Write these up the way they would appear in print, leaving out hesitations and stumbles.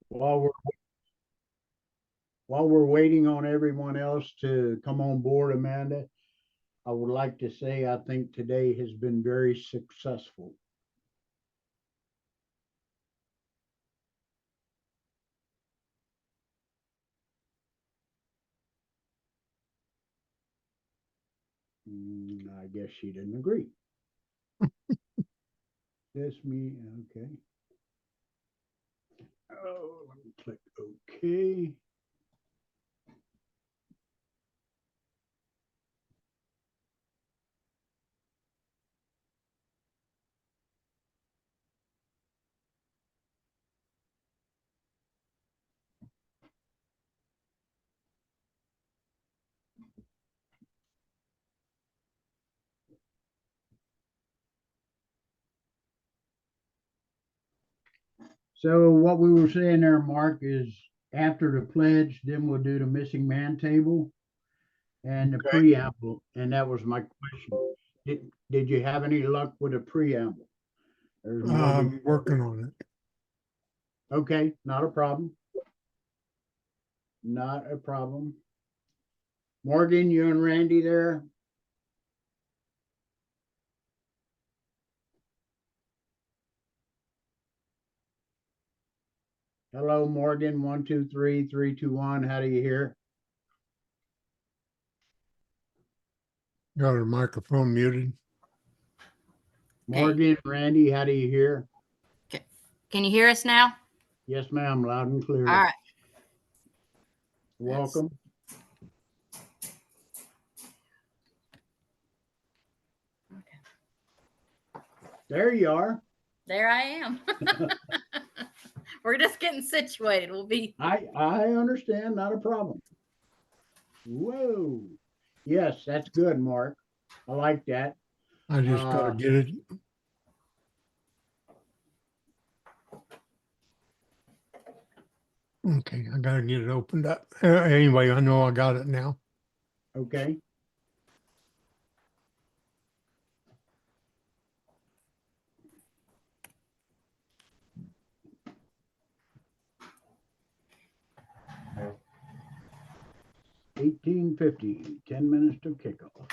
While we're while we're waiting on everyone else to come on board, Amanda, I would like to say I think today has been very successful. I guess she didn't agree. This me, okay. Oh, let me click OK. So what we were saying there, Mark, is after the pledge, then we'll do the missing man table and the Okay. preamble. And that was my question. Did you have any luck with a preamble? There's more I'm working on it. Okay, not a problem. Not a problem. Morgan, you and Randy there? Hello, Morgan, 123 321. How do you hear? Got her microphone muted. Morgan, Randy, how do you hear? Okay. Can you hear us now? Yes, ma'am, loud and clear. All right. Welcome. Okay. There you are. There I am. We're just getting situated. We'll be. I understand, not a problem. Whoa. Yes, that's good, Mark. I like that. I just got to get it. Okay, I got to get it opened up. Anyway, I know I got it now. Okay. $18.50, 10 minutes to kickoff.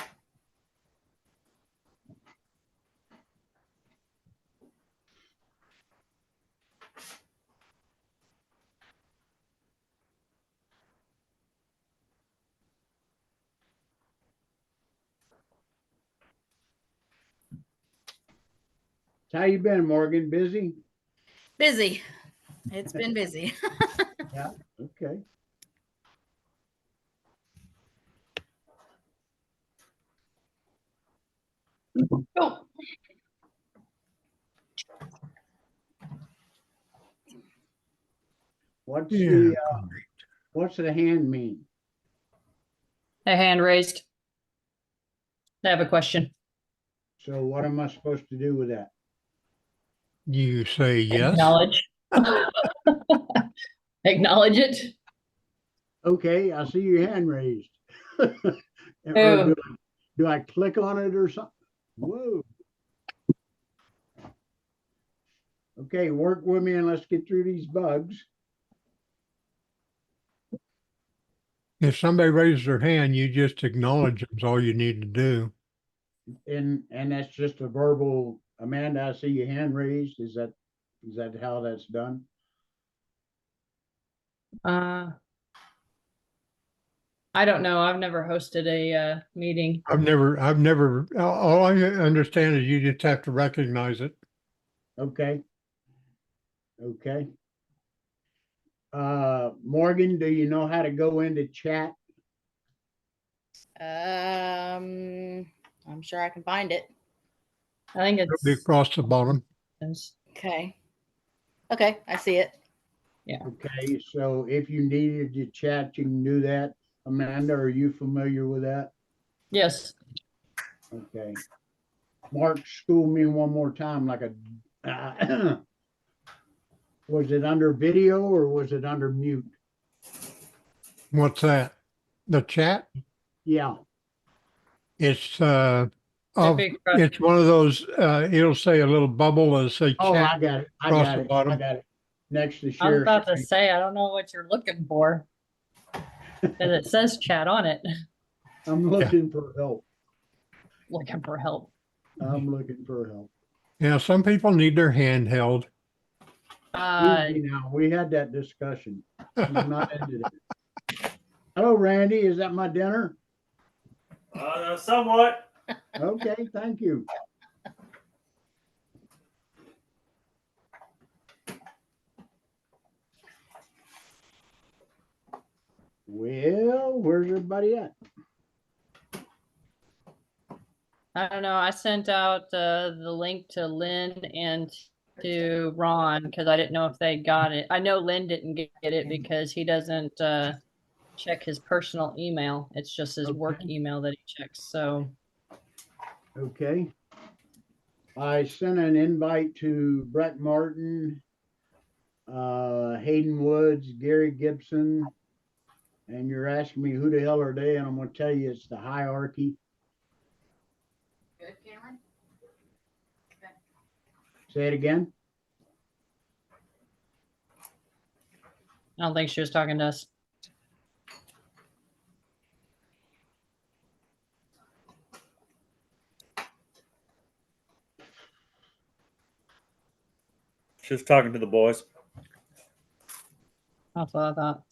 How you been, Morgan? Busy? Busy. It's been busy. Yeah, okay. Oh. What's Yeah, the what's the hand mean? A hand raised. I have a question. So what am I supposed to do with that? you say yes. Acknowledge. Acknowledge it. Okay, I see your hand raised. Or Oh. do I click on it or something? Whoa. Okay, work with me and let's get through these bugs. If somebody raises their hand, you just acknowledge them. Is all you need to do. And that's just a verbal, Amanda, I see your hand raised. Is that how that's done? I don't know. I've never hosted a meeting. I've never, all I understand is you just have to recognize it. Okay. Okay. Morgan, do you know how to go into chat? I'm sure I can find it. I think It'll it's be across the bottom. Okay. Okay, I see it. Yeah. Okay, so if you needed to chat, you can do that. Amanda, are you familiar with that? Yes. Okay. Mark, school me one more time like a was it under video or was it under mute? What's that? The chat? Yeah. It's Big it's one of those it'll say a little bubble as say Oh, chat I got it. I across got the it. I bottom. got it. next to I was sheriff's. about to say, I don't know what you're looking for. 'Cause it says chat on it. I'm looking for help. Looking for help. I'm looking for help. Yeah, some people need their hand held. Easy now. We had that discussion. He's not into that. Hello, Randy. Is that my dinner? Somewhat. Okay, thank you. Well, where's everybody at? I don't know. I sent out the link to Lynn and to Ron because I didn't know if they got it. I know Lynn didn't get it because he doesn't check his personal email. It's just his work Okay. email that he checks. So Okay. I sent an invite to Brett Martin, Hayden Woods, Gary Gibson, and you're asking me who the hell are they, and I'm gonna tell you it's the hierarchy. Good, Cameron? Say it again. I don't think she was talking to us. Just talking to the boys. That's what I thought.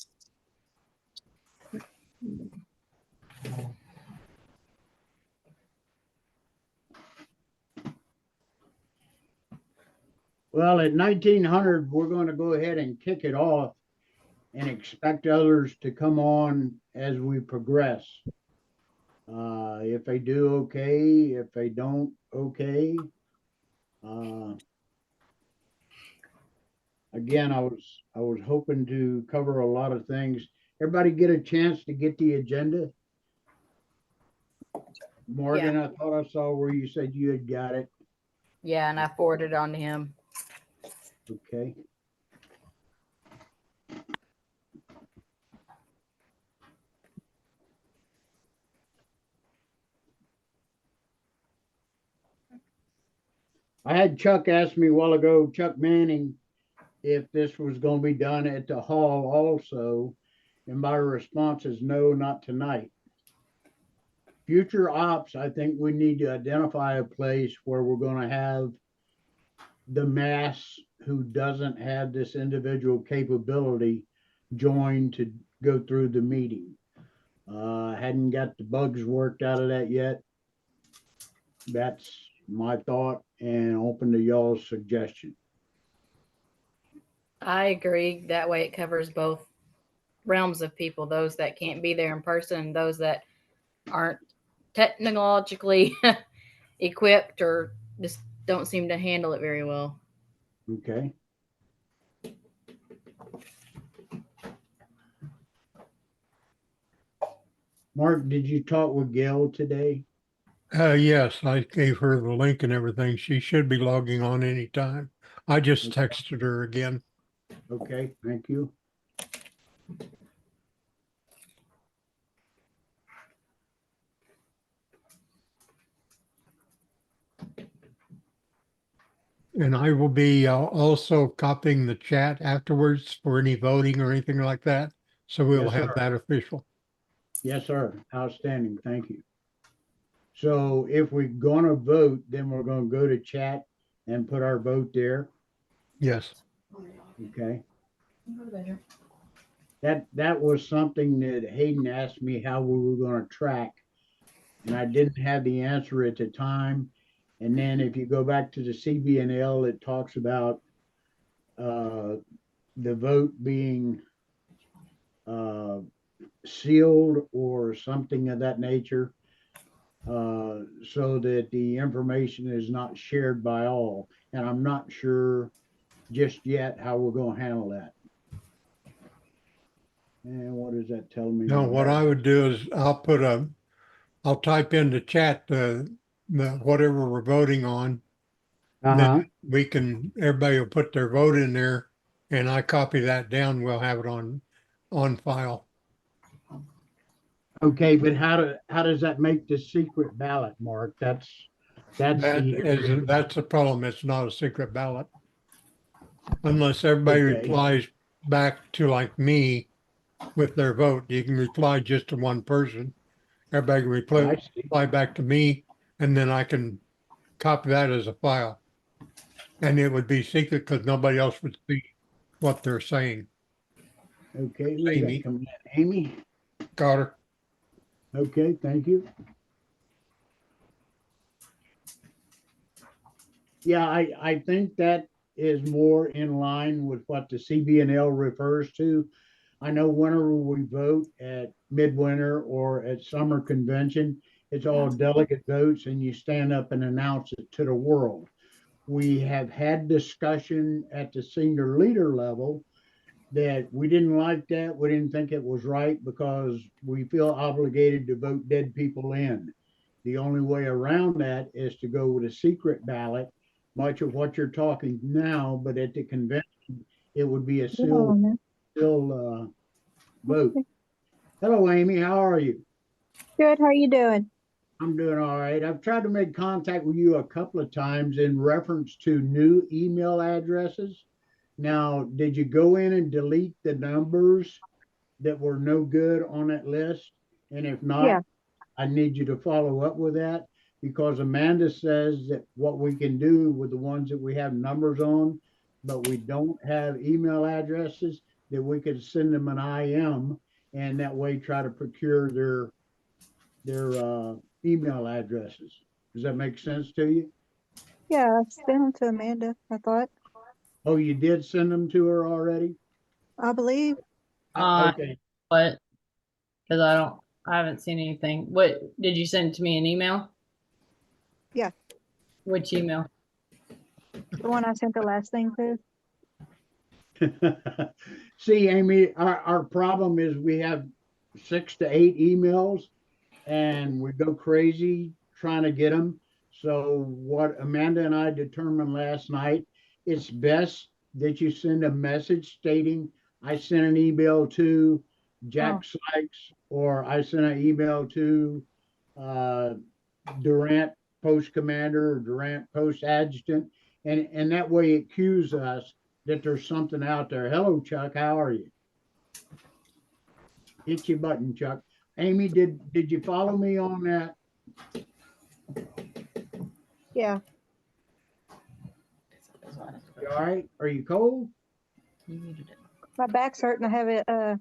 Well, at 1900, we're going to go ahead and kick it off and expect others to come on as we progress. If they do, okay. If they don't, okay. Again, I was hoping to cover a lot of things. Everybody get a chance to get the agenda? Morgan, I thought I saw where you said you had got it. Yeah, and I forwarded it on to him. Okay. I had Chuck ask me a while ago, Chuck Manning, if this was going to be done at the hall also. And my response is no, not tonight. Future ops, I think we need to identify a place where we're going to have the mass who doesn't have this individual capability join to go through the meeting. Hadn't got the bugs worked out of that yet. That's my thought and open to y'all's suggestion. I agree. That way it covers both realms of people, those that can't be there in person and those that aren't technologically equipped or just don't seem to handle it very well. Okay. Mark, did you talk with Gail today? Yes, I gave her the link and everything. She should be logging on anytime. I just texted her again. Okay, thank you. And I will be also copying the chat afterwards for any voting or anything like that. So we'll Yes, have sir. that official. Yes, sir. Outstanding. Thank you. So if we're gonna vote, then we're gonna go to chat and put our vote there. Yes. Okay. That was something that Hayden asked me how we were gonna track. And I didn't have the answer at the time. And then if you go back to the CBNL, it talks about the vote being sealed or something of that nature, so that the information is not shared by all. And I'm not sure just yet how we're going to handle that. And what does that tell me? No, what I would do is I'll type in the chat the whatever we're voting on. Then we can, everybody will put their vote in there and I copy that down. We'll have it on file. Okay, but how does that make the secret ballot, Mark? That's the That's the problem. It's not a secret ballot. unless everybody Okay. replies back to like me with their vote. You can reply just to one person. Everybody can I see. reply back to me, and then I can copy that as a file. And it would be secret because nobody else would see what they're saying. Okay, who's Amy. that coming in? Amy? Carter, Okay, thank you. Yeah, I think that is more in line with what the CBNL refers to. I know whenever we vote at midwinter or at summer convention, it's all delegate votes and you stand up and announce it to the world. We have had discussion at the senior leader level that we didn't like that. We didn't think it was right because we feel obligated to vote dead people in. The only way around that is to go with a secret ballot, much of what you're talking now, but at the convention, it would be a still vote. Hello, Amy. How are you? Good. How are you doing? I'm doing all right. I've tried to make contact with you a couple of times in reference to new email addresses. Now, did you go in and delete the numbers that were no good on that list? And if not, Yeah. I need you to follow up with that because Amanda says that what we can do with the ones that we have numbers on, but we don't have email addresses, that we could send them an IM and that way try to procure their email addresses. Does that make sense to you? Yeah, I sent them to Amanda, I thought. Oh, you did send them to her already? I believe. Okay. But because I haven't seen anything. What did you send to me an email? Yeah. Which email? The one I sent the last thing to. See, Amy, our problem is we have 6 to 8 emails and we go crazy trying to get them. So what Amanda and I determined last night, it's best that you send a message stating, I sent an email to Jack Sykes, or I sent an email to Durant post commander or Durant post adjutant. And that way it cues us that there's something out there. Hello, Chuck. How are you? Hit your button, Chuck. Amy, did you follow me on that? Yeah. You all right? Are you cold? My back's hurting. I have a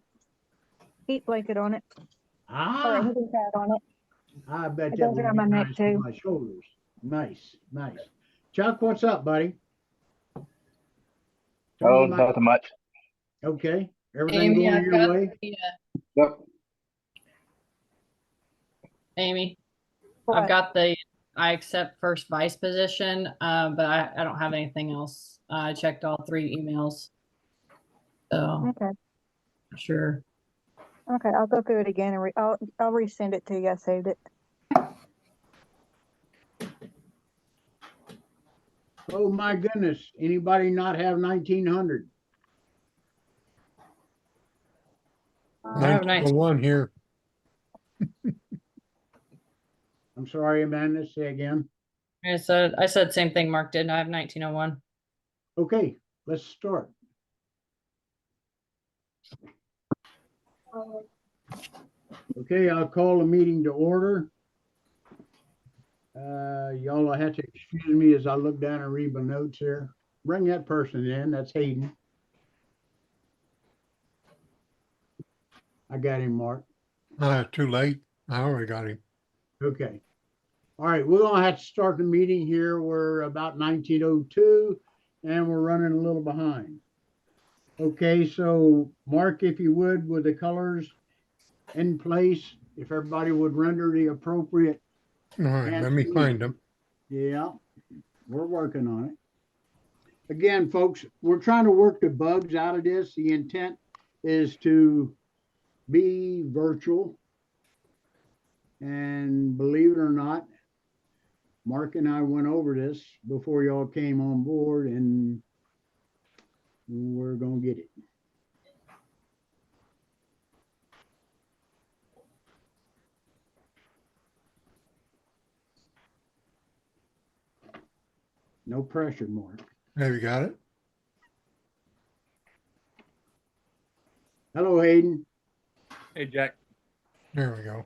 heat blanket on it. Or a Ah, heating pad on it. I bet It that goes would around be my neck nice for too. my shoulders. Nice, nice. Chuck, what's up, buddy? Turn Oh, your mic. nothing much. Okay. Everything Amy, going I've your got way? Yep. Amy, What? I've got the I accept first vice position, but I don't have anything else. I checked all 3 emails. So Okay. sure. Okay. I'll go through it again and I'll resend it to you. I saved it. Oh my goodness. Anybody not have 1900? I have 1901 here. I'm sorry, Amanda. Say again. I said same thing Mark did. I have 1901. Okay, let's start. Okay, I'll call the meeting to order. Y'all will have to excuse me as I look down and read my notes here. Bring that person in. That's Hayden. I got him, Mark. Too late. I already got him. Okay. All right, we're gonna have to start the meeting here. We're about 1902 and we're running a little behind. Okay, so Mark, if you would, with the colors in place, if everybody would render the appropriate All right, let me answer. find him. Yeah, we're working on it. Again, folks, we're trying to work the bugs out of this. The intent is to be virtual. And believe it or not, Mark and I went over this before y'all came on board and we're gonna get it. No pressure, Mark. Have you got it? Hello, Hayden. Hey, Jack. There we go.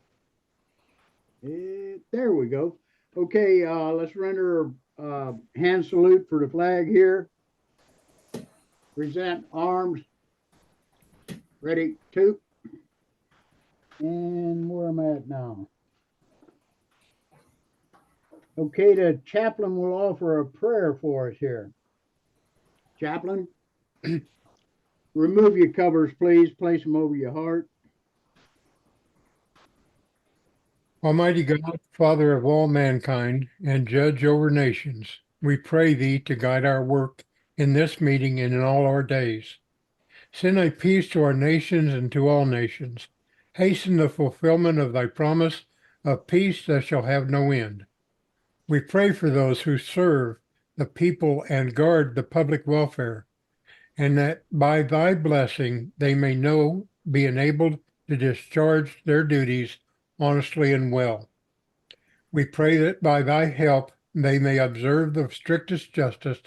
There we go. Okay, let's render a hand salute for the flag here. Present arms. Ready, two. And where am I at now? Okay, the chaplain will offer a prayer for us here. Chaplain, remove your covers, please. Place them over your heart. Almighty God, Father of all mankind and judge over nations, we pray thee to guide our work in this meeting and in all our days. Send thy peace to our nations and to all nations. Hasten the fulfillment of thy promise of peace that shall have no end. We pray for those who serve the people and guard the public welfare, and that by thy blessing they may be enabled to discharge their duties honestly and well. We pray that by thy help they may observe the strictest justice,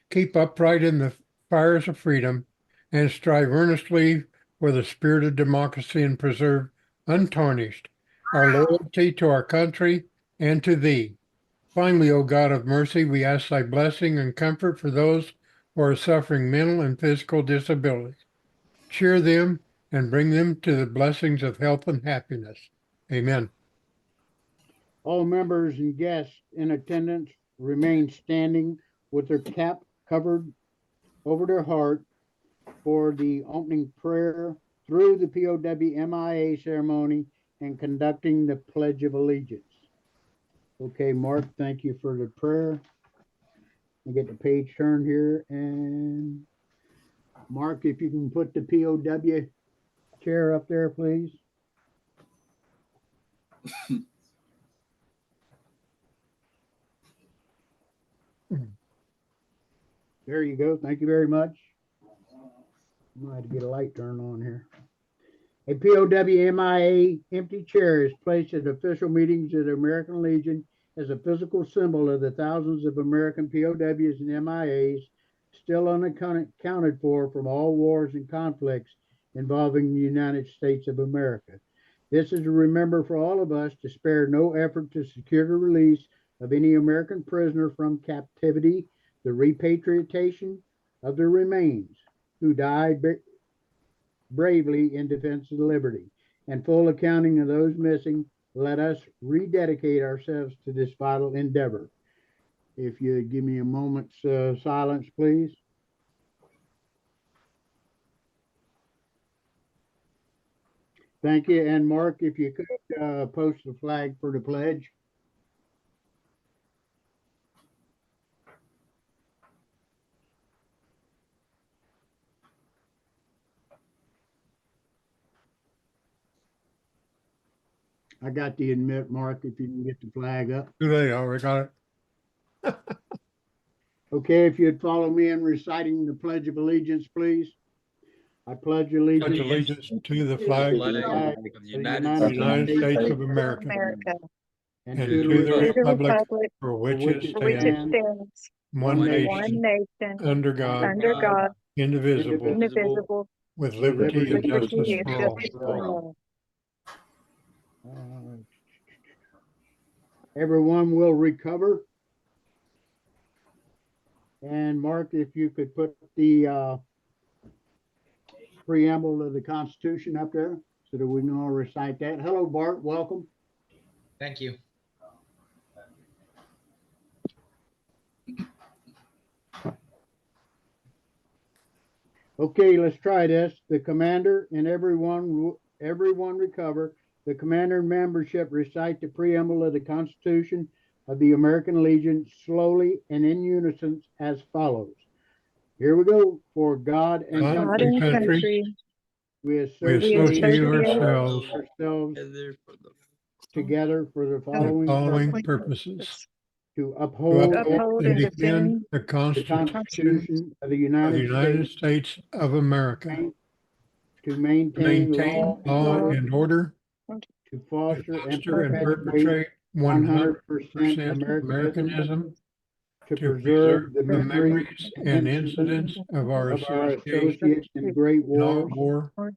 keep upright in the fires of freedom, and strive earnestly for the spirit of democracy and preserve untarnished our loyalty to our country and to thee. Finally, O God of mercy, we ask thy blessing and comfort for those who are suffering mental and physical disabilities. Cheer them and bring them to the blessings of health and happiness. Amen. All members and guests in attendance remain standing with their cap covered over their heart for the opening prayer through the POW-MIA ceremony and conducting the Pledge of Allegiance. Okay, Mark, thank you for the prayer. I'll get the page turned here, and Mark, if you can put the POW chair up there, please. There you go. Thank you very much. I'm gonna have to get a light turned on here. A POW-MIA empty chair is placed at official meetings of the American Legion as a physical symbol of the thousands of American POWs and MIAs still unaccounted for from all wars and conflicts involving the United States of America. This is to remember for all of us to spare no effort to secure the release of any American prisoner from captivity, the repatriation of their remains who died bravely in defense of liberty, and full accounting of those missing. Let us rededicate ourselves to this vital endeavor. If you give me a moment's silence, please. Thank you. And Mark, if you could post the flag for the pledge. I got to admit, Mark, if you can get the flag up. Too late, I already got it. Okay, if you'd follow me in reciting the Pledge of Allegiance, please. I pledge allegiance Pledge allegiance to the flag of the of the United States of America America, and and to to the to the republic republic for which which it it for which it stands, stands, one one one nation, nation, under God, under God, indivisible, indivisible, with liberty and with justice liberty and for all. justice for all. Everyone will recover. And Mark, if you could put the preamble of the Constitution up there so that we can all recite that. Hello, Bart. Welcome. Thank you. Okay, let's try this. The commander and everyone recover. The commander and membership recite the preamble of the Constitution of the American Legion slowly and in unison as follows. Here we go. For God and God God country, and country, country, we we associate associate ourselves ourselves together for the for the following purpose: purposes: to to uphold uphold and and defend defend the the Constitution Constitution of the of the United United States, States of America, to to maintain maintain law law, and order, to to foster and foster and perpetuate perpetrate 100% 100% Americanism, Americanism, to to preserve the the memory memories and incidents of our of our association associates in great in all wars, war,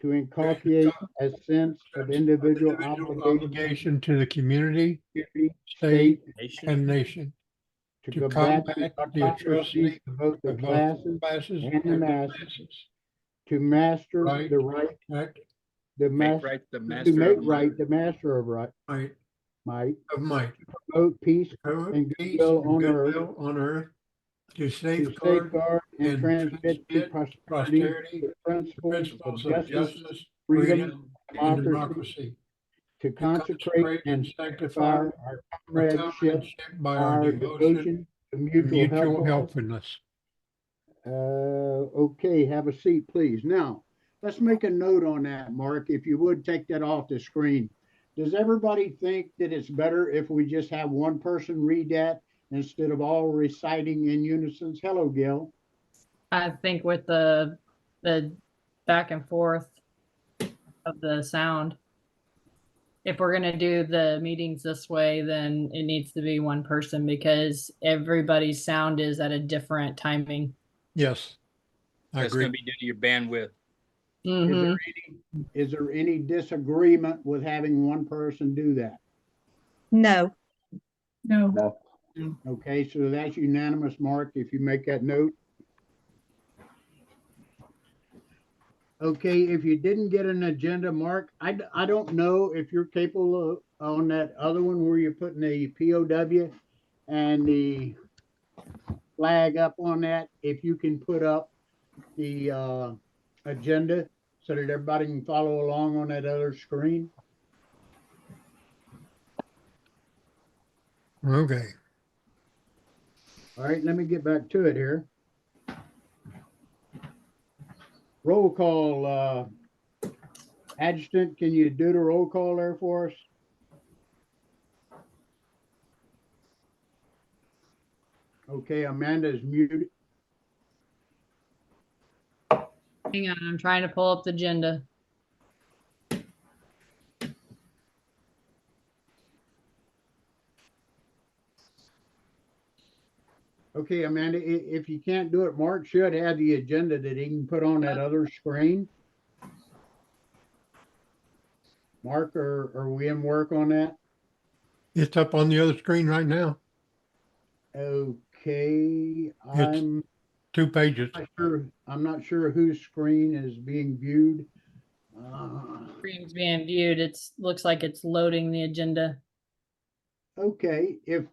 to inculcate a sense of individual obligation to the community, state, Nation. and nation. to To combat combat the the atrocities atrocities of both the of both classes classes and the and the masses, masses. to master Right. the right, Act the Make master, right the to master make of right might. the master of right, right might, of might. promote peace Promote and peace goodwill and on earth, goodwill on earth. To to safeguard safeguard and and transmit to transmit posterity the the principles of justice, justice, freedom, freedom, and and democracy, democracy. to To consecrate and sanctify our our comradeship, comradeship by our our devotion devotion to to mutual mutual helpfulness. helpfulness. Okay, have a seat, please. Now, let's make a note on that, Mark. If you would take that off the screen. Does everybody think that it's better if we just have one person read that instead of all reciting in unison? Hello, Gil. I think with the back and forth of the sound, if we're gonna do the meetings this way, then it needs to be one person because everybody's sound is at a different timing. Yes, I That's agree. gonna be due to your bandwidth. Mhm. Is there any disagreement with having one person do that? No. No. Okay, so that's unanimous, Mark, if you make that note. Okay, if you didn't get an agenda, Mark, I don't know if you're capable of, on that other one where you're putting the POW and the flag up on that, if you can put up the agenda so that everybody can follow along on that other screen. Okay. All right, let me get back to it here. Roll call, Adjutant, can you do the roll call there for us? Okay, Amanda is muted. Hang on, I'm trying to pull up the agenda. Okay, Amanda, if you can't do it, Mark should have the agenda that he can put on that other screen. Mark, are we in work on that? It's up on the other screen right now. Okay, I'm 2 pages. not sure, whose screen is being viewed. Screen's being viewed. It's looks like it's loading the agenda. Okay, if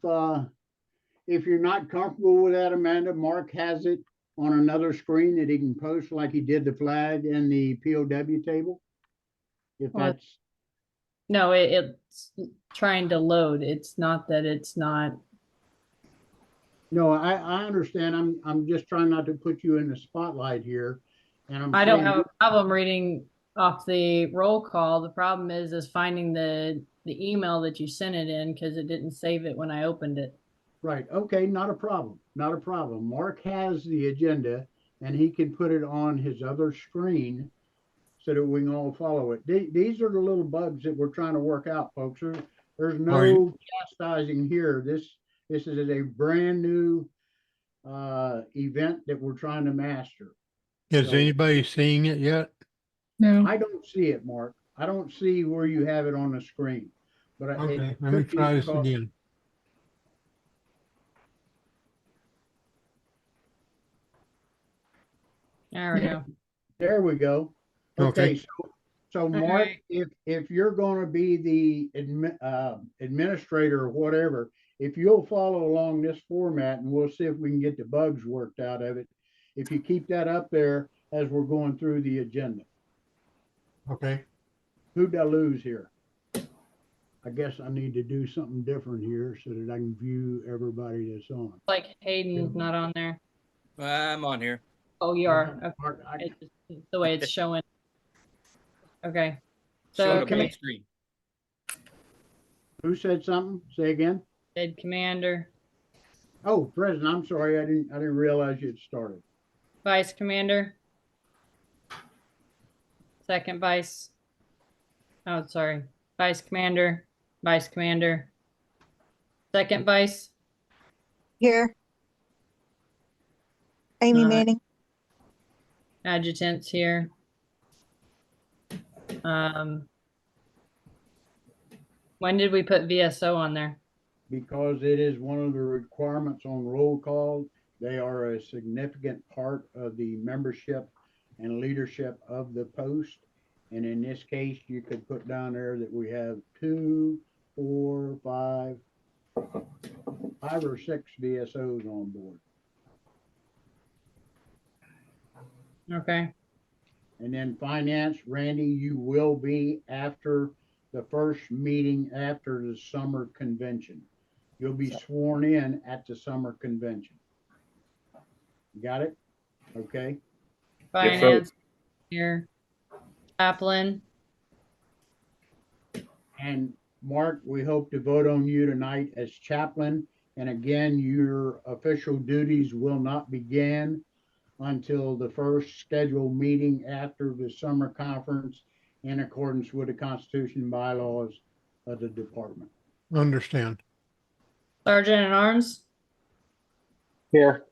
you're not comfortable with that, Amanda, Mark has it on another screen that he can post like he did the flag and the POW table. If Well, that's, No, it's trying to load. It's not that it's not. no, I understand. I'm just trying not to put you in the spotlight here. And I'm I don't saying, have a problem reading off the roll call. The problem is finding the email that you sent it in because it didn't save it when I opened it. right, okay, not a problem, not a problem. Mark has the agenda and he can put it on his other screen so that we can all follow it. These are the little bugs that we're trying to work out, folks. There's no chastising here. This is a brand new event that we're trying to master. Is So- anybody seeing it yet? No. I don't see it, Mark. I don't see where you have it on the screen. But Okay, let me try this again. There we go. There we go. Okay, Okay. so Mark, right. if you're gonna be the administrator or whatever, if you'll follow along this format and we'll see if we can get the bugs worked out of it. If you keep that up there as we're going through the agenda. Okay. Who'd I lose here? I guess I need to do something different here so that I can view everybody that's on. Like Hayden's not on there. I'm on here. Oh, you are. Okay. Mark, It's the way it's showing. Okay. Showing So a blank screen. who said something? Say again. Head commander, Oh, President, I'm sorry. I didn't realize you'd started. vice commander, second vice. Oh, sorry. Vice commander, second vice, Here. Amy All right. Manning. adjutants here. Um, when did we put VSO on there? Because it is one of the requirements on roll call. They are a significant part of the membership and leadership of the post. And in this case, you could put down there that we have 2, 4, 5 or 6 VSOs on board. Okay. And then finance, Randy, you will be after the first meeting after the summer convention. You'll be sworn in at the summer convention. Got it? Okay. Finance here. Chaplain. And Mark, we hope to vote on you tonight as chaplain. And again, your official duties will not begin until the first scheduled meeting after the summer conference in accordance with the Constitution and bylaws of the department. Understand. Sergeant at Arms. Here.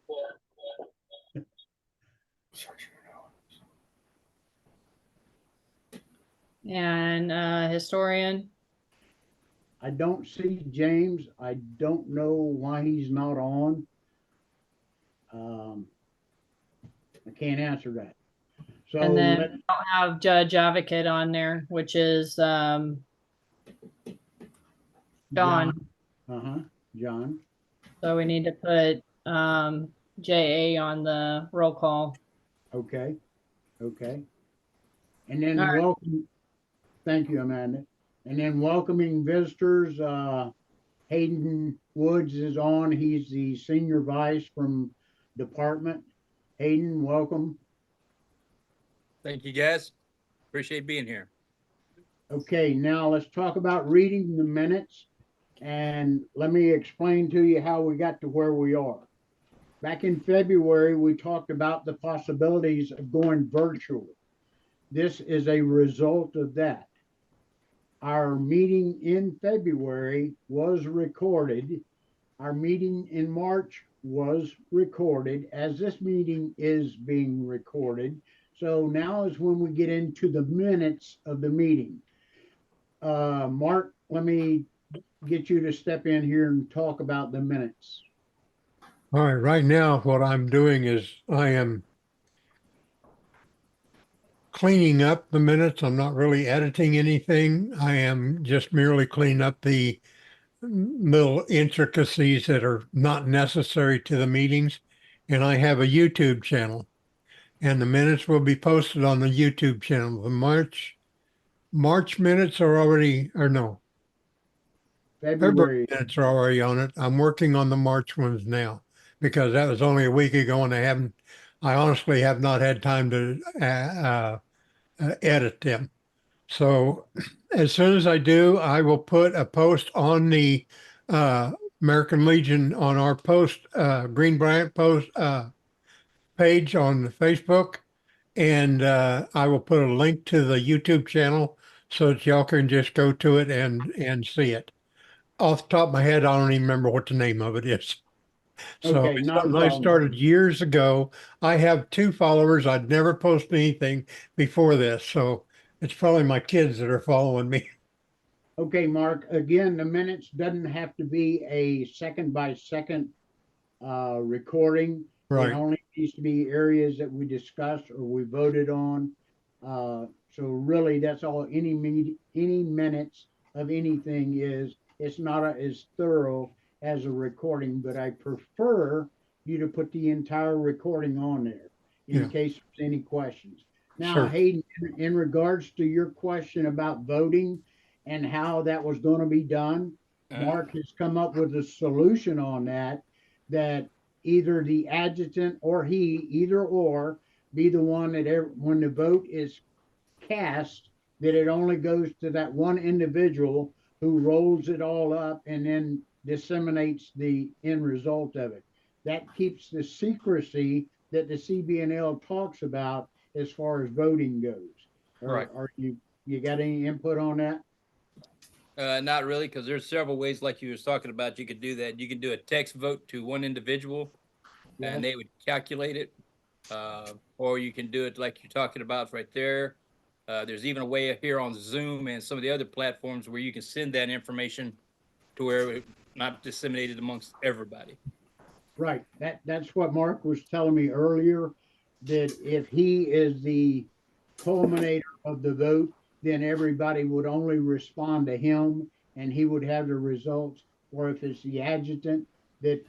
And historian. I don't see James. I don't know why he's not on. I can't answer that. So And then I'll have Judge Advocate on there, which is John. John. So we need to put JA on the roll call. Okay. Okay. And then All right. welcome. Thank you, Amanda. And then welcoming visitors, Hayden Woods is on. He's the senior vice from department. Hayden, welcome. Thank you, guys. Appreciate being here. Okay, now let's talk about reading the minutes. And let me explain to you how we got to where we are. Back in February, we talked about the possibilities of going virtual. This is a result of that. Our meeting in February was recorded. Our meeting in March was recorded, as this meeting is being recorded. So now is when we get into the minutes of the meeting. Mark, let me get you to step in here and talk about the minutes. All right. Right now, what I'm doing is I am cleaning up the minutes. I'm not really editing anything. I am just merely cleaning up the little intricacies that are not necessary to the meetings. And I have a YouTube channel, and the minutes will be posted on the YouTube channel. The March minutes are already, or no, February February. minutes are already on it. I'm working on the March ones now because that was only a week ago, and I honestly have not had time to edit them. So as soon as I do, I will put a post on the American Legion on our post, Green Bryant post page on Facebook. And I will put a link to the YouTube channel so that y'all can just go to it and see it. Off the top of my head, I don't even remember what the name of it is. So Okay, it's not a something I problem. started years ago. I have 2 followers. I'd never posted anything before this. So it's probably my kids that are following me. Okay, Mark, again, the minutes doesn't have to be a second by second recording. Right. It only needs to be areas that we discussed or we voted on. So really, that's all any minutes of anything is. It's not as thorough as a recording, but I prefer you to put the entire recording on there in case there's any questions. Now, Sure. Hayden, in regards to your question about voting and how that was going to be done, Mark has come up with a solution on that, that either the adjutant or he, either or, be the one that when the vote is cast, that it only goes to that one individual who rolls it all up and then disseminates the end result of it. That keeps the secrecy that the CBNL talks about as far as voting goes. Right. Are you got any input on that? Not really, because there's several ways, like you was talking about, you could do that. You can do a text vote to one individual, and they would calculate it. Or you can do it like you're talking about right there. There's even a way here on Zoom and some of the other platforms where you can send that information to where it's not disseminated amongst everybody. Right. That's what Mark was telling me earlier, that if he is the culminator of the vote, then everybody would only respond to him and he would have the results. Or if it's the adjutant that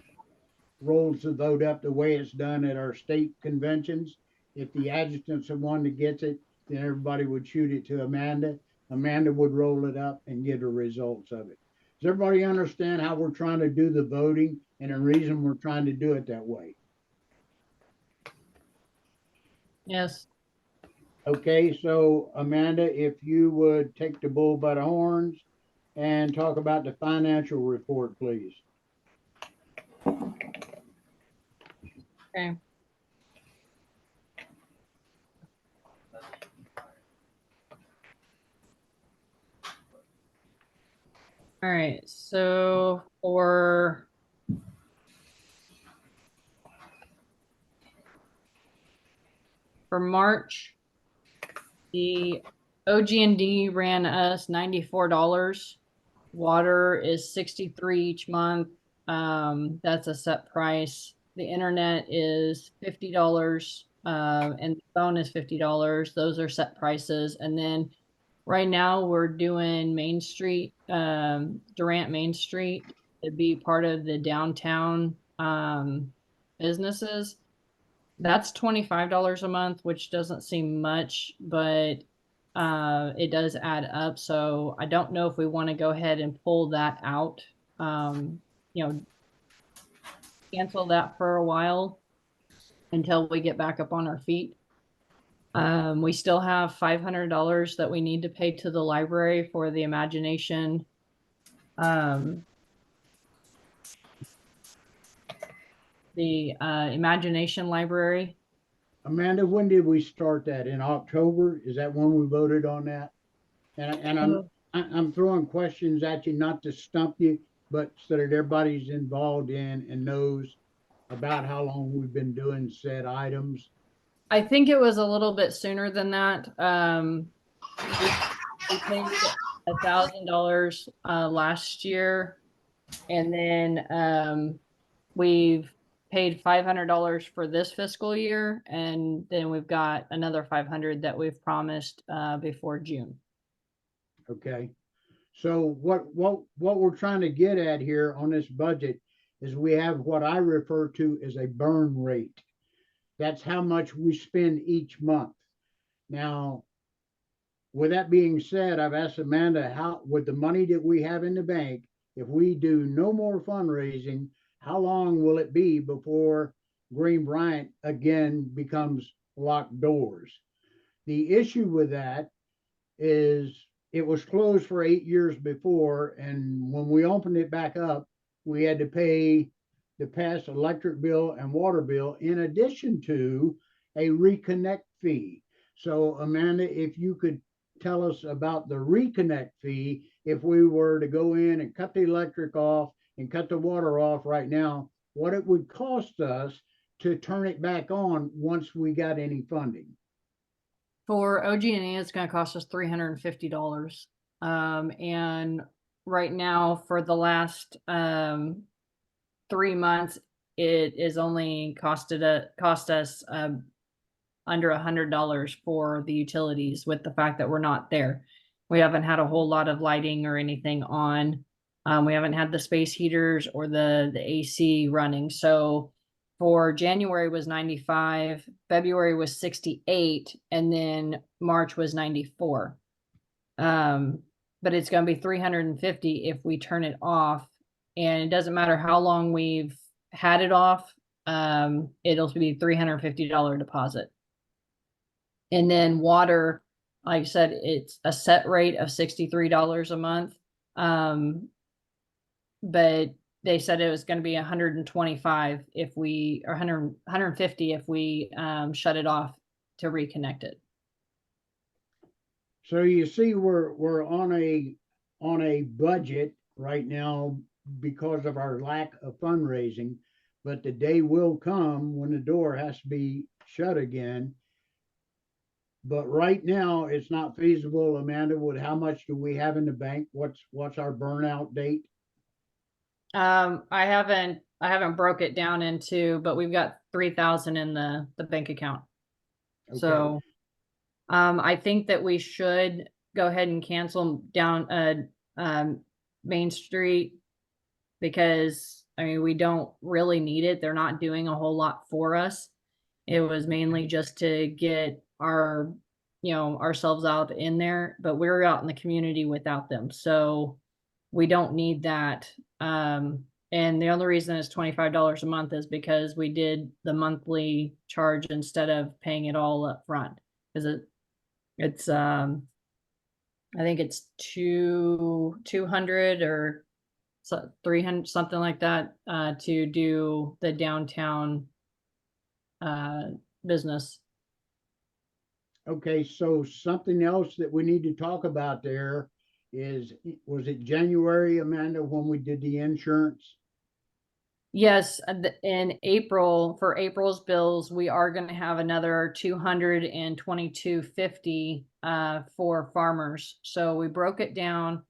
rolls the vote up the way it's done at our state conventions, if the adjutant's the one that gets it, then everybody would shoot it to Amanda. Amanda would roll it up and get the results of it. Does everybody understand how we're trying to do the voting and the reason we're trying to do it that way? Yes. Okay, so Amanda, if you would take the bull by the horns and talk about the financial report, please. Okay. All right, so for March, the OG&D ran us $94. Water is 63 each month. That's a set price. The internet is $50, and the phone is $50. Those are set prices. And then right now we're doing Main Street, Durant Main Street to be part of the downtown businesses. That's $25 a month, which doesn't seem much, but it does add up. So I don't know if we want to go ahead and pull that out. You know, cancel that for a while until we get back up on our feet. We still have $500 that we need to pay to the library for the Imagination. The Imagination Library. Amanda, when did we start that? In October? Is that when we voted on that? And I'm throwing questions at you, not to stump you, but so that everybody's involved in and knows about how long we've been doing said items. I think it was a little bit sooner than that. We paid $1,000 last year, and then we've paid $500 for this fiscal year, and then we've got another 500 that we've promised before June. Okay. So what we're trying to get at here on this budget is we have what I refer to as a burn rate. That's how much we spend each month. Now, with that being said, I've asked Amanda, how, with the money that we have in the bank, if we do no more fundraising, how long will it be before Green Bryant again becomes locked doors? The issue with that is it was closed for 8 years before, and when we opened it back up, we had to pay the past electric bill and water bill in addition to a reconnect fee. So Amanda, if you could tell us about the reconnect fee, if we were to go in and cut the electric off and cut the water off right now, what it would cost us to turn it back on once we got any funding. For OG&E, it's going to cost us $350. And right now, for the last 3 months, it is only cost us under $100 for the utilities, with the fact that we're not there. We haven't had a whole lot of lighting or anything on. We haven't had the space heaters or the AC running. So for January was 95, February was 68, and then March was 94. But it's going to be 350 if we turn it off, and it doesn't matter how long we've had it off. It'll be $350 deposit. And then water, like I said, it's a set rate of $63 a month. But they said it was going to be 125 if we, or 150 if we shut it off to reconnect it. So you see, we're on a budget right now because of our lack of fundraising, but the day will come when the door has to be shut again. But right now, it's not feasible, Amanda. With how much do we have in the bank? What's our burnout date? I haven't broke it down into, but we've got 3,000 in the bank account. Okay. So, I think that we should go ahead and cancel down, Main Street because, I mean, we don't really need it. They're not doing a whole lot for us. It was mainly just to get ourselves out in there, but we're out in the community without them. So we don't need that. And the only reason it's $25 a month is because we did the monthly charge instead of paying it all up front. Because it's I think it's 200 or 300, something like that, to do the downtown business. Okay, so something else that we need to talk about there is, was it January, Amanda, when we did the insurance? Yes, in April, for April's bills, we are going to have another 222.50 for farmers. So we broke it down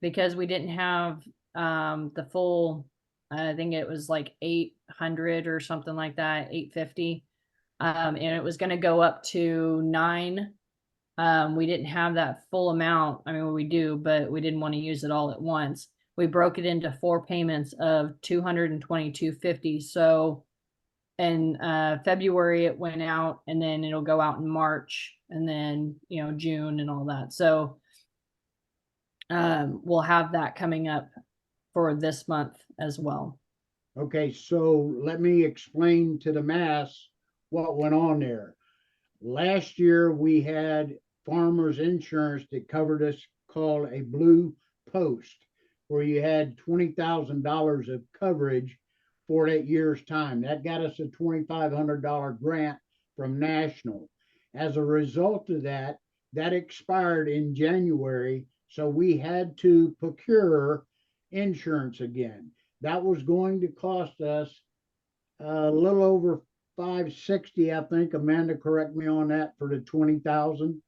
because we didn't have the full, I think it was like 800 or something like that, 850. And it was going to go up to 9. We didn't have that full amount. I mean, we do, but we didn't want to use it all at once. We broke it into 4 payments of 222.50. So in February it went out, and then it'll go out in March, and then June and all that. So we'll have that coming up for this month as well. Okay, so let me explain to the mass what went on there. Last year, we had farmers insurance that covered us called a blue post, where you had $20,000 of coverage for that year's time. That got us a $2,500 grant from National. As a result of that, that expired in January, so we had to procure insurance again. That was going to cost us a little over 560, I think. Amanda, correct me on that, for the 20,000.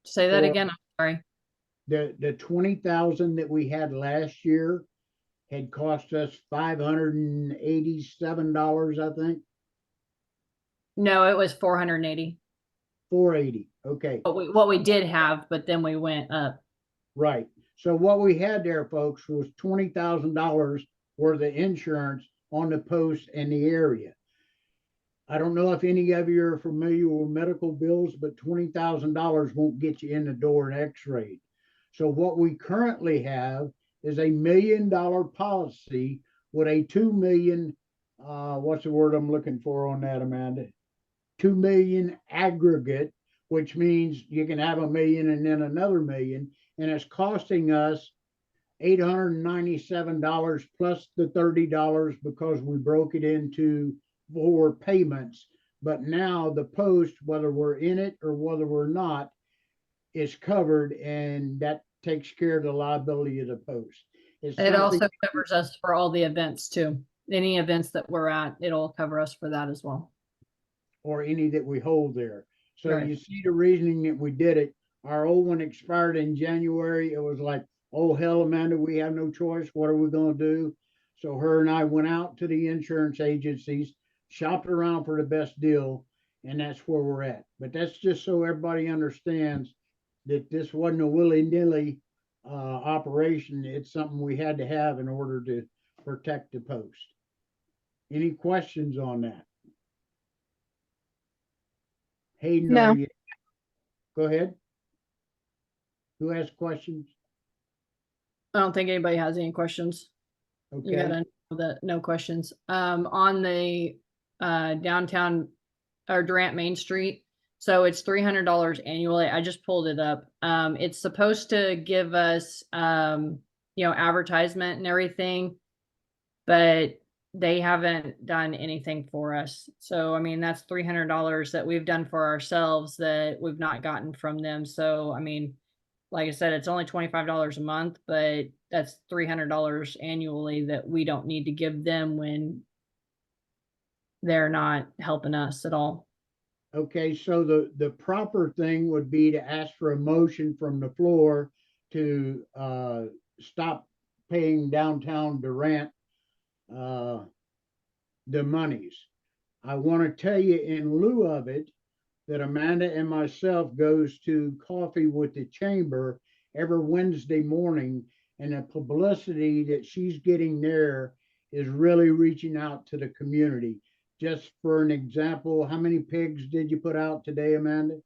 Say that For again. I'm sorry. the 20,000 that we had last year had cost us $587, I think. No, it was 480. 480. Okay. What we did have, but then we went up. Right. So what we had there, folks, was $20,000 worth of insurance on the post in the area. I don't know if any of you are familiar with medical bills, but $20,000 won't get you in the door and x-rayed. So what we currently have is a $1 million policy with a 2 million, what's the word I'm looking for on that, Amanda? 2 million aggregate, which means you can have $1 million and then another $1 million, and it's costing us $897 plus the $30 because we broke it into 4 payments. But now the post, whether we're in it or whether we're not, is covered, and that takes care of the liability of the post. It also covers us for all the events too. Any events that we're at, it'll cover us for that as well. Or any that we hold there. So Right. you see the reasoning that we did it. Our old one expired in January. It was like, oh hell, Amanda, we have no choice. What are we going to do? So her and I went out to the insurance agencies, shopped around for the best deal, and that's where we're at. But that's just so everybody understands that this wasn't a willy-nilly operation. It's something we had to have in order to protect the post. Any questions on that? Hayden, No. Go ahead. Who has questions? I don't think anybody has any questions. Okay. You gotta know that no questions. On the downtown or Durant Main Street. So it's $300 annually. I just pulled it up. It's supposed to give us advertisement and everything, but they haven't done anything for us. So I mean, that's $300 that we've done for ourselves that we've not gotten from them. So I mean, like I said, it's only $25 a month, but that's $300 annually that we don't need to give them when they're not helping us at all. Okay, so the proper thing would be to ask for a motion from the floor to stop paying downtown Durant the monies. I want to tell you in lieu of it that Amanda and myself goes to coffee with the chamber every Wednesday morning, and the publicity that she's getting there is really reaching out to the community. Just for an example, how many pigs did you put out today, Amanda?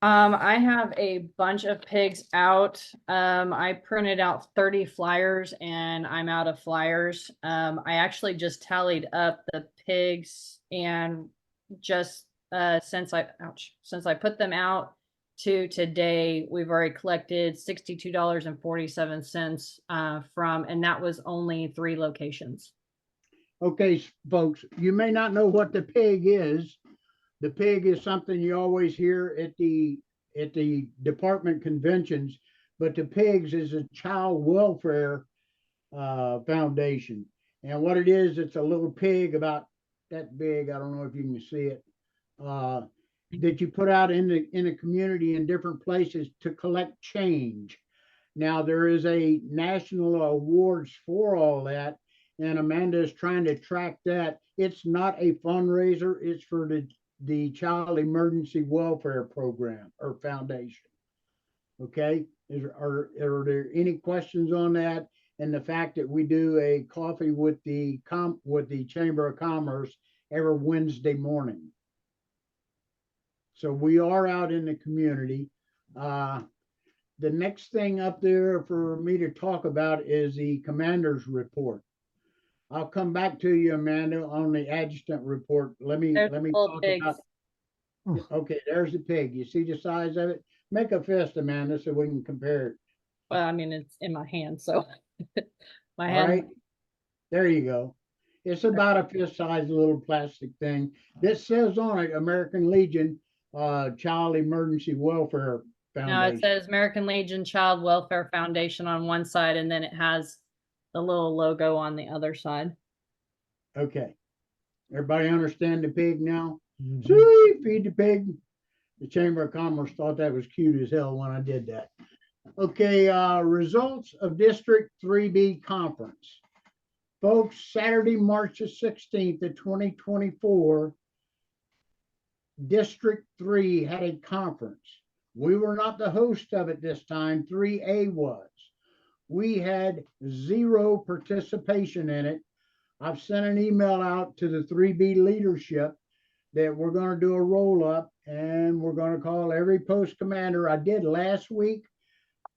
I have a bunch of pigs out. I printed out 30 flyers and I'm out of flyers. I actually just tallied up the pigs and just since I put them out to today, we've already collected $62.47 from, and that was only 3 locations. Okay, folks, you may not know what the pig is. The pig is something you always hear at the department conventions, but the pigs is a child welfare foundation. And what it is, it's a little pig about that big. I don't know if you can see it. That you put out in the community in different places to collect change. Now there is a national awards for all that, and Amanda is trying to track that. It's not a fundraiser, it's for the Child Emergency Welfare Program or Foundation. Okay, are there any questions on that? And the fact that we do a coffee with the Chamber of Commerce every Wednesday morning. So we are out in the community. The next thing up there for me to talk about is the commander's report. I'll come back to you, Amanda, on the adjutant report. Let me There's full talk pigs. about. Okay, there's the pig. You see the size of it? Make a fist, Amanda, so we can compare it. Well, I mean, it's in my hand, so my All hand. right, there you go. It's about a fist size little plastic thing. This says on it, American Legion Child Emergency Welfare No, it Foundation. says American Legion Child Welfare Foundation on one side, and then it has the little logo on the other side. Okay. Everybody understand the pig now? Mhm. Sweet, feed the pig. The Chamber of Commerce thought that was cute as hell when I did that. Okay, results of District 3B conference. Folks, Saturday, March the 16th of 2024, District 3 had a conference. We were not the host of it this time, 3A was. We had 0 participation in it. I've sent an email out to the 3B leadership that we're going to do a roll up and we're going to call every post commander. I did last week,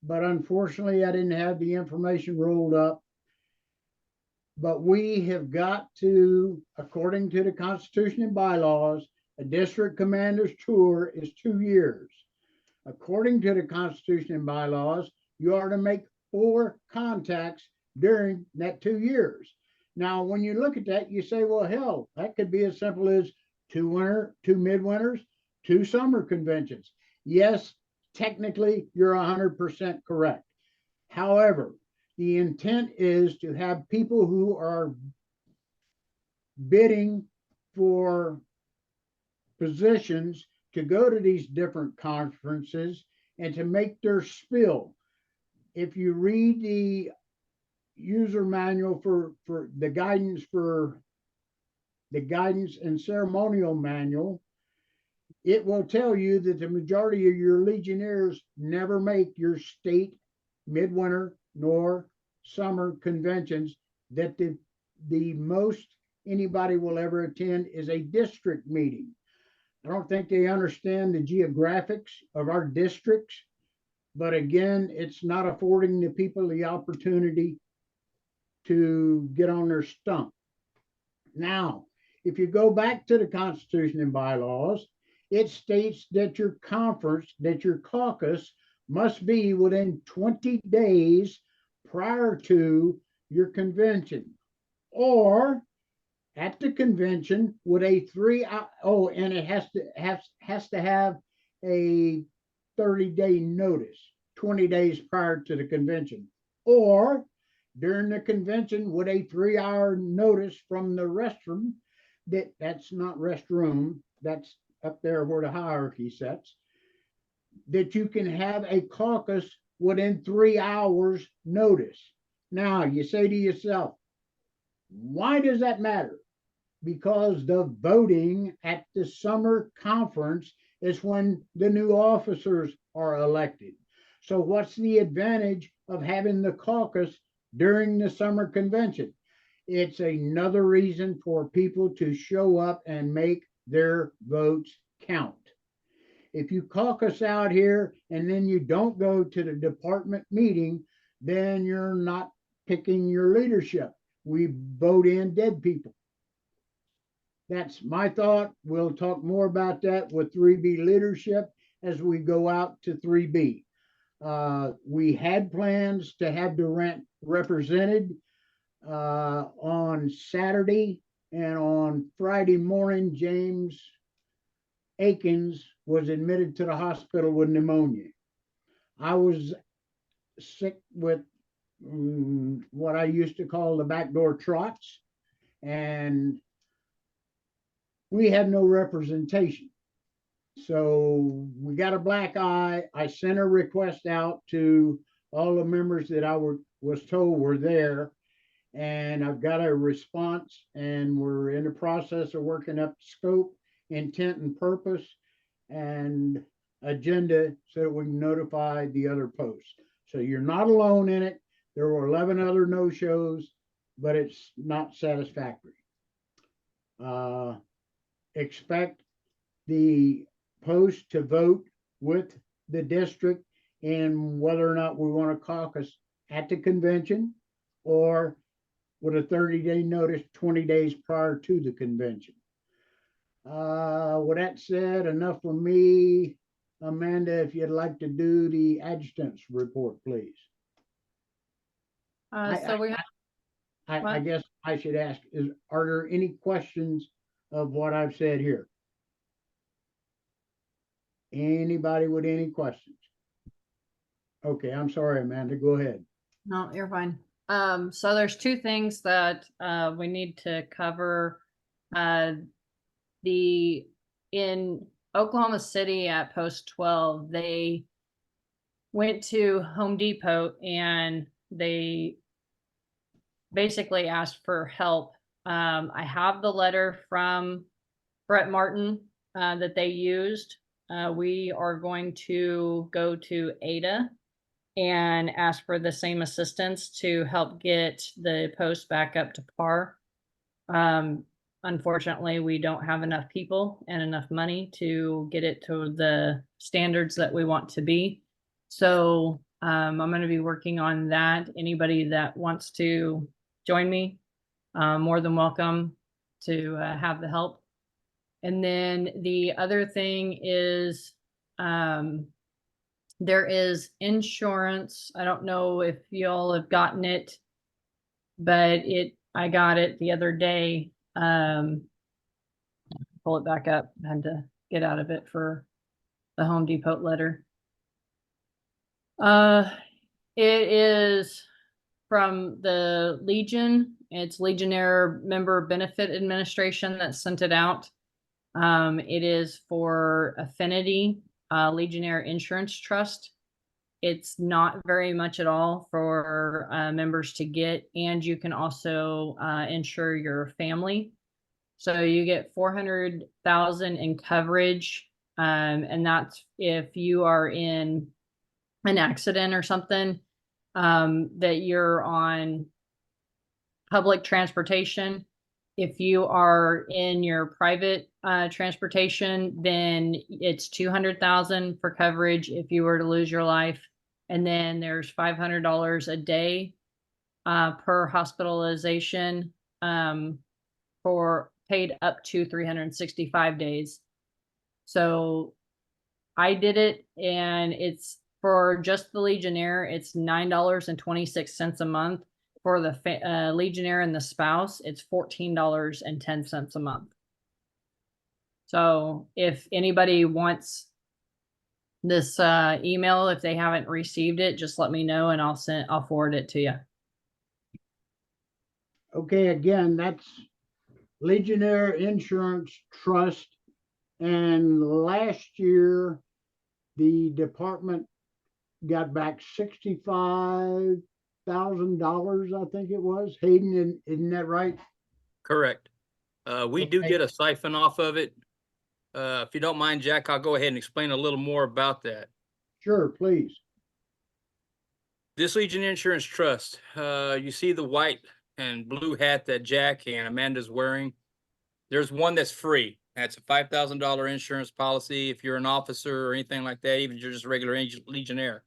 but unfortunately I didn't have the information rolled up. But we have got to, according to the Constitution and bylaws, a district commander's tour is 2 years. According to the Constitution and bylaws, you are to make 4 contacts during that 2 years. Now, when you look at that, you say, well, hell, that could be as simple as 2 midwinters, 2 summer conventions. Yes, technically, you're 100% correct. However, the intent is to have people who are bidding for positions to go to these different conferences and to make their spill. If you read the user manual for the guidance and ceremonial manual, it will tell you that the majority of your Legionnaires never make your state midwinter nor summer conventions, that the most anybody will ever attend is a district meeting. I don't think they understand the geographics of our districts, but again, it's not affording the people the opportunity to get on their stump. Now, if you go back to the Constitution and bylaws, it states that your conference, that your caucus must be within 20 days prior to your convention, or at the convention with a 3-hour, and it has to have a 30-day notice, 20 days prior to the convention, or during the convention with a 3-hour notice from the restroom that's not restroom, that's up there where the hierarchy sets, that you can have a caucus within 3 hours notice. Now you say to yourself, why does that matter? Because the voting at the summer conference is when the new officers are elected. So what's the advantage of having the caucus during the summer convention? It's another reason for people to show up and make their votes count. If you caucus out here and then you don't go to the department meeting, then you're not picking your leadership. We vote in dead people. That's my thought. We'll talk more about that with 3B leadership as we go out to 3B. We had plans to have Durant represented on Saturday, and on Friday morning, James Akins was admitted to the hospital with pneumonia. I was sick with what I used to call the backdoor trots, and we had no representation. So we got a black eye. I sent a request out to all the members that I was told were there, and I've got a response, and we're in the process of working up scope, intent, and purpose, and agenda so that we can notify the other posts. So you're not alone in it. There were 11 other no-shows, but it's not satisfactory. Expect the post to vote with the district in whether or not we want to caucus at the convention or with a 30-day notice 20 days prior to the convention. With that said, enough for me. Amanda, if you'd like to do the adjutant's report, please. So we have, I guess I should ask, are there any questions of what I've said here? Anybody with any questions? Okay, I'm sorry, Amanda, go ahead. no, you're fine. So there's two things that we need to cover. In Oklahoma City at Post 12, they went to Home Depot and they basically asked for help. I have the letter from Brett Martin that they used. We are going to go to Ada and ask for the same assistance to help get the post back up to par. Unfortunately, we don't have enough people and enough money to get it to the standards that we want to be. So I'm going to be working on that. Anybody that wants to join me, more than welcome to have the help. And then the other thing is there is insurance. I don't know if y'all have gotten it, but I got it the other day. Pull it back up. I had to get out of it for the Home Depot letter. It is from the Legion. It's Legionnaire Member Benefit Administration that sent it out. It is for Affinity Legionnaire Insurance Trust. It's not very much at all for members to get, and you can also insure your family. So you get 400,000 in coverage, and that's if you are in an accident or something, that you're on public transportation. If you are in your private transportation, then it's 200,000 for coverage if you were to lose your life. And then there's $500 a day per hospitalization for paid up to 365 days. So I did it, and it's for just the Legionnaire, it's $9.26 a month. For the Legionnaire and the spouse, it's $14.10 a month. So if anybody wants this email, if they haven't received it, just let me know and I'll forward it to you. Okay, again, that's Legionnaire Insurance Trust. And last year, the department got back $65,000, I think it was. Hayden, isn't that right? Correct. We do Okay. get a siphon off of it. If you don't mind, Jack, I'll go ahead and explain a little more about that. Sure, please. This Legion Insurance Trust, you see the white and blue hat that Jack and Amanda's wearing. There's one that's free. That's a $5,000 insurance policy. If you're an officer or anything like that, even if you're just a regular Legionnaire,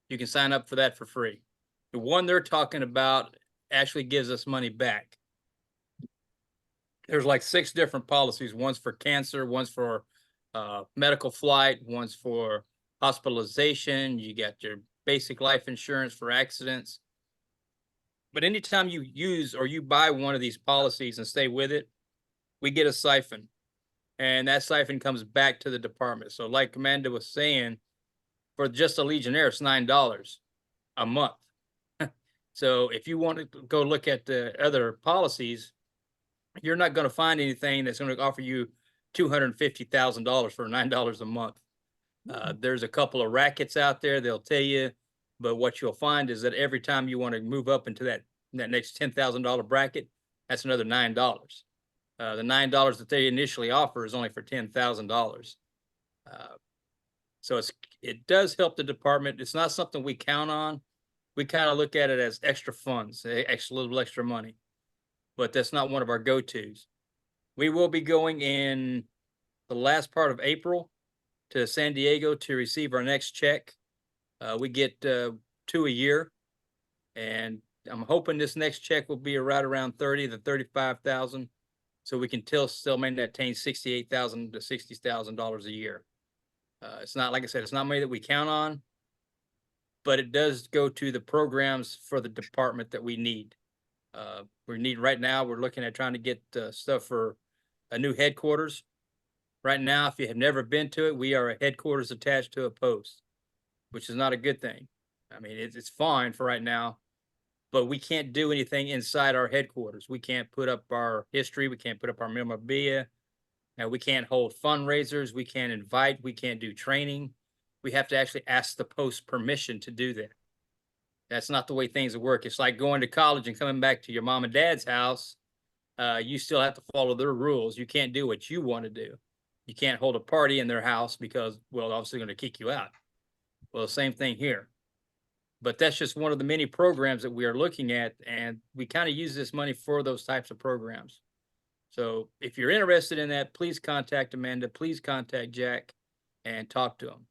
you can sign up for that for free. The one they're talking about actually gives us money back. There's like 6 different policies. One's for cancer, one's for medical flight, one's for hospitalization. You got your basic life insurance for accidents. But anytime you use or you buy one of these policies and stay with it, we get a siphon. And that siphon comes back to the department. So like Amanda was saying, for just a Legionnaire, it's $9 a month. So if you want to go look at the other policies, you're not going to find anything that's going to offer you $250,000 for $9 a month. There's a couple of rackets out there, they'll tell you, but what you'll find is that every time you want to move up into that next $10,000 bracket, that's another $9. The $9 that they initially offer is only for $10,000. So it does help the department. It's not something we count on. We kind of look at it as extra funds, little extra money, but that's not one of our go-tos. We will be going in the last part of April to San Diego to receive our next check. We get 2 a year, and I'm hoping this next check will be right around 30 to 35,000, so we can still maintain $68,000 to $60,000 a year. It's not, like I said, it's not money that we count on, but it does go to the programs for the department that we need. Right now, we're looking at trying to get stuff for a new headquarters. Right now, if you have never been to it, we are a headquarters attached to a post, which is not a good thing. I mean, it's fine for right now, but we can't do anything inside our headquarters. We can't put up our history. We can't put up our memorabilia. And we can't hold fundraisers. We can't invite. We can't do training. We have to actually ask the post permission to do that. That's not the way things work. It's like going to college and coming back to your mom and dad's house. You still have to follow their rules. You can't do what you want to do. You can't hold a party in their house because, well, obviously going to kick you out. Well, the same thing here. But that's just one of the many programs that we are looking at, and we kind of use this money for those types of programs. So if you're interested in that, please contact Amanda, please contact Jack and talk to him.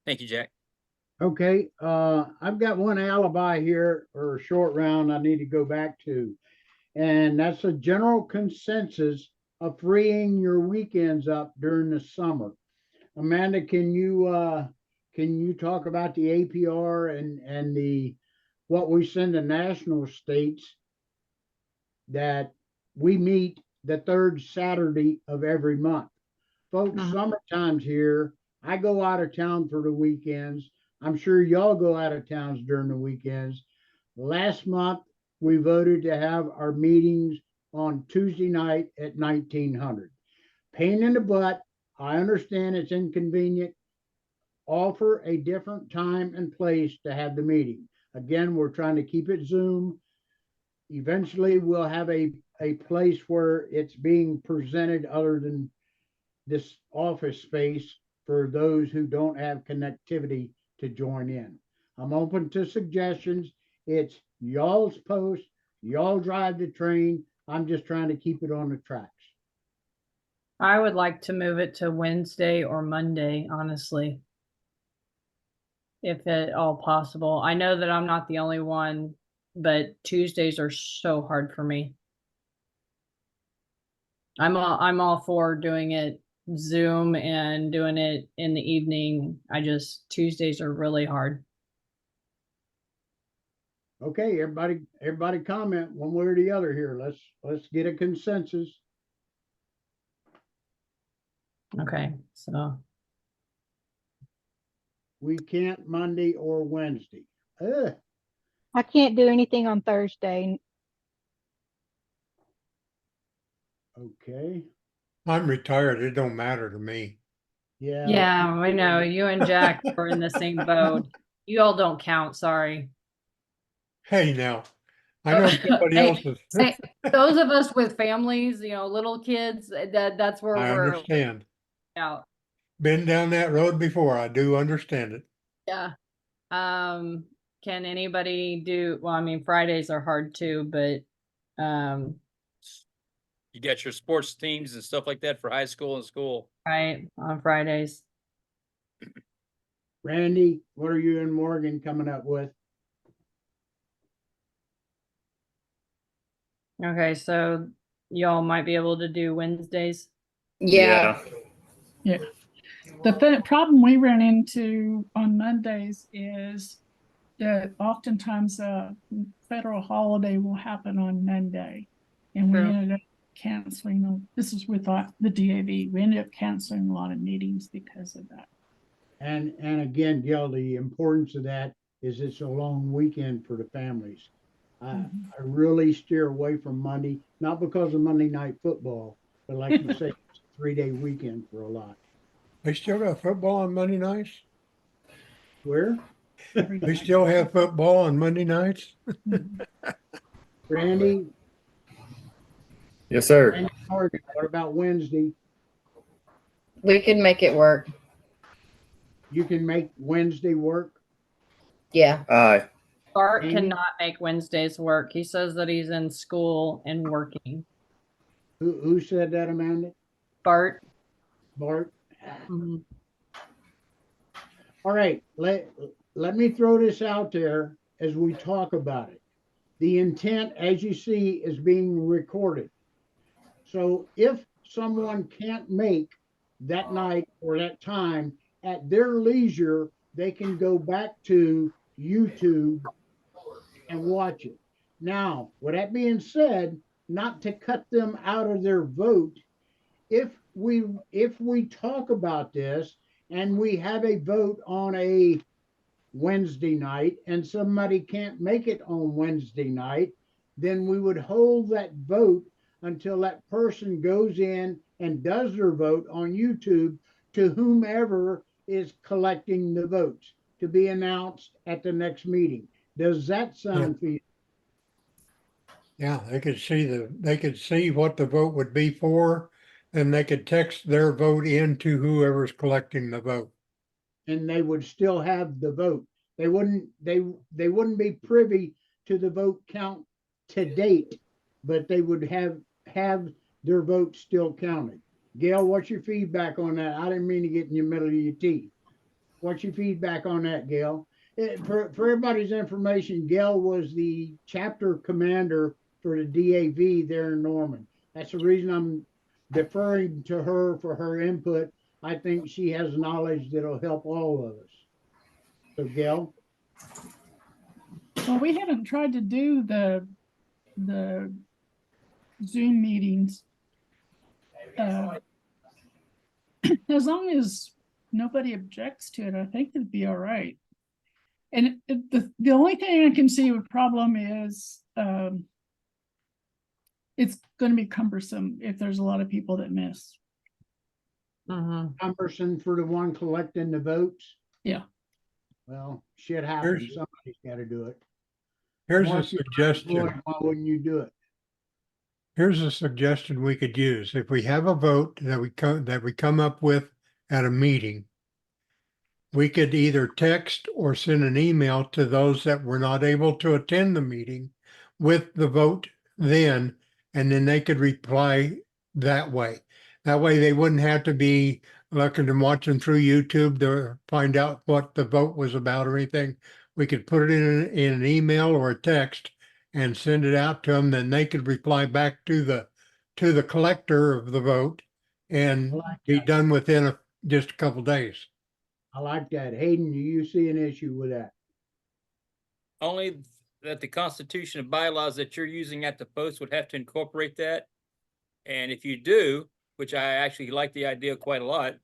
Thank you, Jack. Okay, I've got one alibi here, or a short round I need to go back to. And that's a general consensus of freeing your weekends up during the summer. Amanda, can you talk about the APR and the what we send to national states that we meet the 3rd Saturday of every month? Folks, summertime's here. I go out of town for the weekends. I'm sure y'all go out of towns during the weekends. Last month, we voted to have our meetings on Tuesday night at 1900. Pain in the butt. I understand it's inconvenient. Offer a different time and place to have the meeting. Again, we're trying to keep it Zoom. Eventually, we'll have a place where it's being presented other than this office space for those who don't have connectivity to join in. I'm open to suggestions. It's y'all's post, y'all drive the train. I'm just trying to keep it on the tracks. I would like to move it to Wednesday or Monday, honestly, if at all possible. I know that I'm not the only one, but Tuesdays are so hard for me. I'm all for doing it Zoom and doing it in the evening. Tuesdays are really hard. Okay, everybody comment one way or the other here. Let's get a consensus. Okay, so We can't Monday or Wednesday. Ugh. I can't do anything on Thursday. Okay, I'm retired. It don't matter to me. yeah. Yeah, I know. You and Jack are in the same boat. You all don't count, sorry. Hey, now, I know somebody Hey, else is. hey, those of us with families, little kids, that's where I we're understand. out. Been down that road before. I do understand it. Yeah. Can anybody do, well, I mean, Fridays are hard too, but, You got your sports teams and stuff like that for high school and school. right, on Fridays. Randy, what are you and Morgan coming up with? Okay, so y'all might be able to do Wednesdays. Yeah. Yeah. The problem we ran into on Mondays is that oftentimes a federal holiday will happen on Monday. And we True. ended up canceling, this is with the DAV, we ended up canceling a lot of meetings because of that. And again, Gil, the importance of that is it's a long weekend for the families. I really steer away from Monday, not because of Monday night football, but like you say, it's a 3-day weekend for a lot. They still got football on Monday nights? Where? They still have football on Monday nights? Randy, Yes, sir. Randy Morgan, what about Wednesday? We can make it work. You can make Wednesday work? Yeah. Aye. Bart Amy? cannot make Wednesdays work. He says that he's in school and working. Who said that, Amanda? Bart. Bart? Mhm. All right, let me throw this out there as we talk about it. The intent, as you see, is being recorded. So if someone can't make that night or that time at their leisure, they can go back to YouTube and watch it. Now, with that being said, not to cut them out of their vote, if we talk about this and we have a vote on a Wednesday night and somebody can't make it on Wednesday night, then we would hold that vote until that person goes in and does their vote on YouTube to whomever is collecting the votes to be announced at the next meeting. Does that sound for you? Yeah, they could see what the vote would be for, and they could text their vote into whoever's collecting the vote. And they would still have the vote. They wouldn't be privy to the vote count to date, but they would have their vote still counted. Gail, what's your feedback on that? I didn't mean to get in the middle of your teeth. What's your feedback on that, Gail? For everybody's information, Gail was the chapter commander for the DAV there in Norman. That's the reason I'm deferring to her for her input. I think she has knowledge that'll help all of us. So, Gail? Well, we haven't tried to do the Zoom meetings. As long as nobody objects to it, I think it'd be all right. And the only thing I can see a problem is it's going to be cumbersome if there's a lot of people that miss. Cumbersome for the one collecting the votes? Yeah. Well, shit happens. Somebody's got to do it. Here's a Mark, you're suggestion. unemployed. Why wouldn't you do it? Here's a suggestion we could use. If we have a vote that we come up with at a meeting, we could either text or send an email to those that were not able to attend the meeting with the vote then, and then they could reply that way. That way they wouldn't have to be looking and watching through YouTube to find out what the vote was about or anything. We could put it in an email or a text and send it out to them. Then they could reply back to the collector of the vote and be done within just a couple days. I like that. Hayden, do you see an issue with that? Only that the Constitution and bylaws that you're using at the post would have to incorporate that. And if you do, which I actually like the idea quite a lot,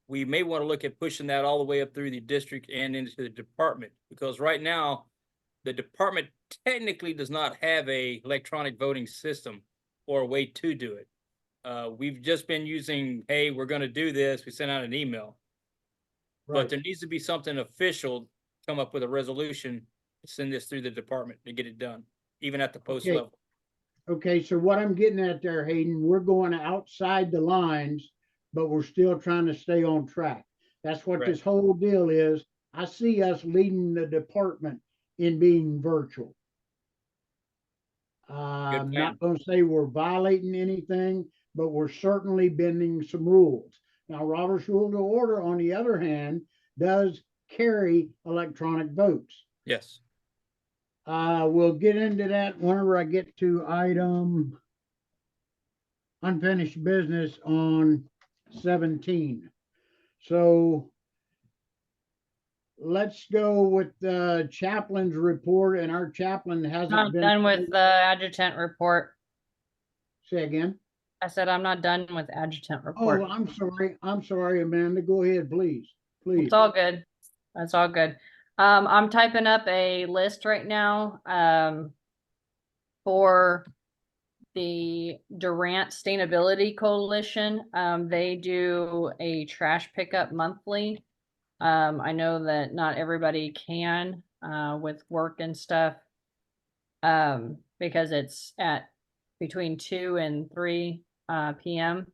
we may want to look at pushing that all the way up through the district and into the department, because right now the department technically does not have a electronic voting system or a way to do it. We've just been using, hey, we're gonna do this. We sent out an email. But Right. there needs to be something official, come up with a resolution, to send this through the department to get it done, even at the post Okay. level. Okay, so what I'm getting at there, Hayden, we're going outside the lines, but we're still trying to stay on track. That's what Right. this whole deal is. I see us leading the department in being virtual. I'm plan. not going to say we're violating anything, but we're certainly bending some rules. Now, Robert's Rule of Order, on the other hand, does carry electronic votes. Yes. We'll get into that whenever I get to item unfinished business on 17. So let's go with the chaplain's report, and our chaplain hasn't Not been. done with the adjutant report. Say again. I said I'm not done with adjutant Oh, report. I'm sorry. I'm sorry, Amanda. Go ahead, please. Please. It's all good. That's all good. I'm typing up a list right now for the Durant Sustainability Coalition. They do a trash pickup monthly. I know that not everybody can with work and stuff because it's at between 2 and 3 p.m.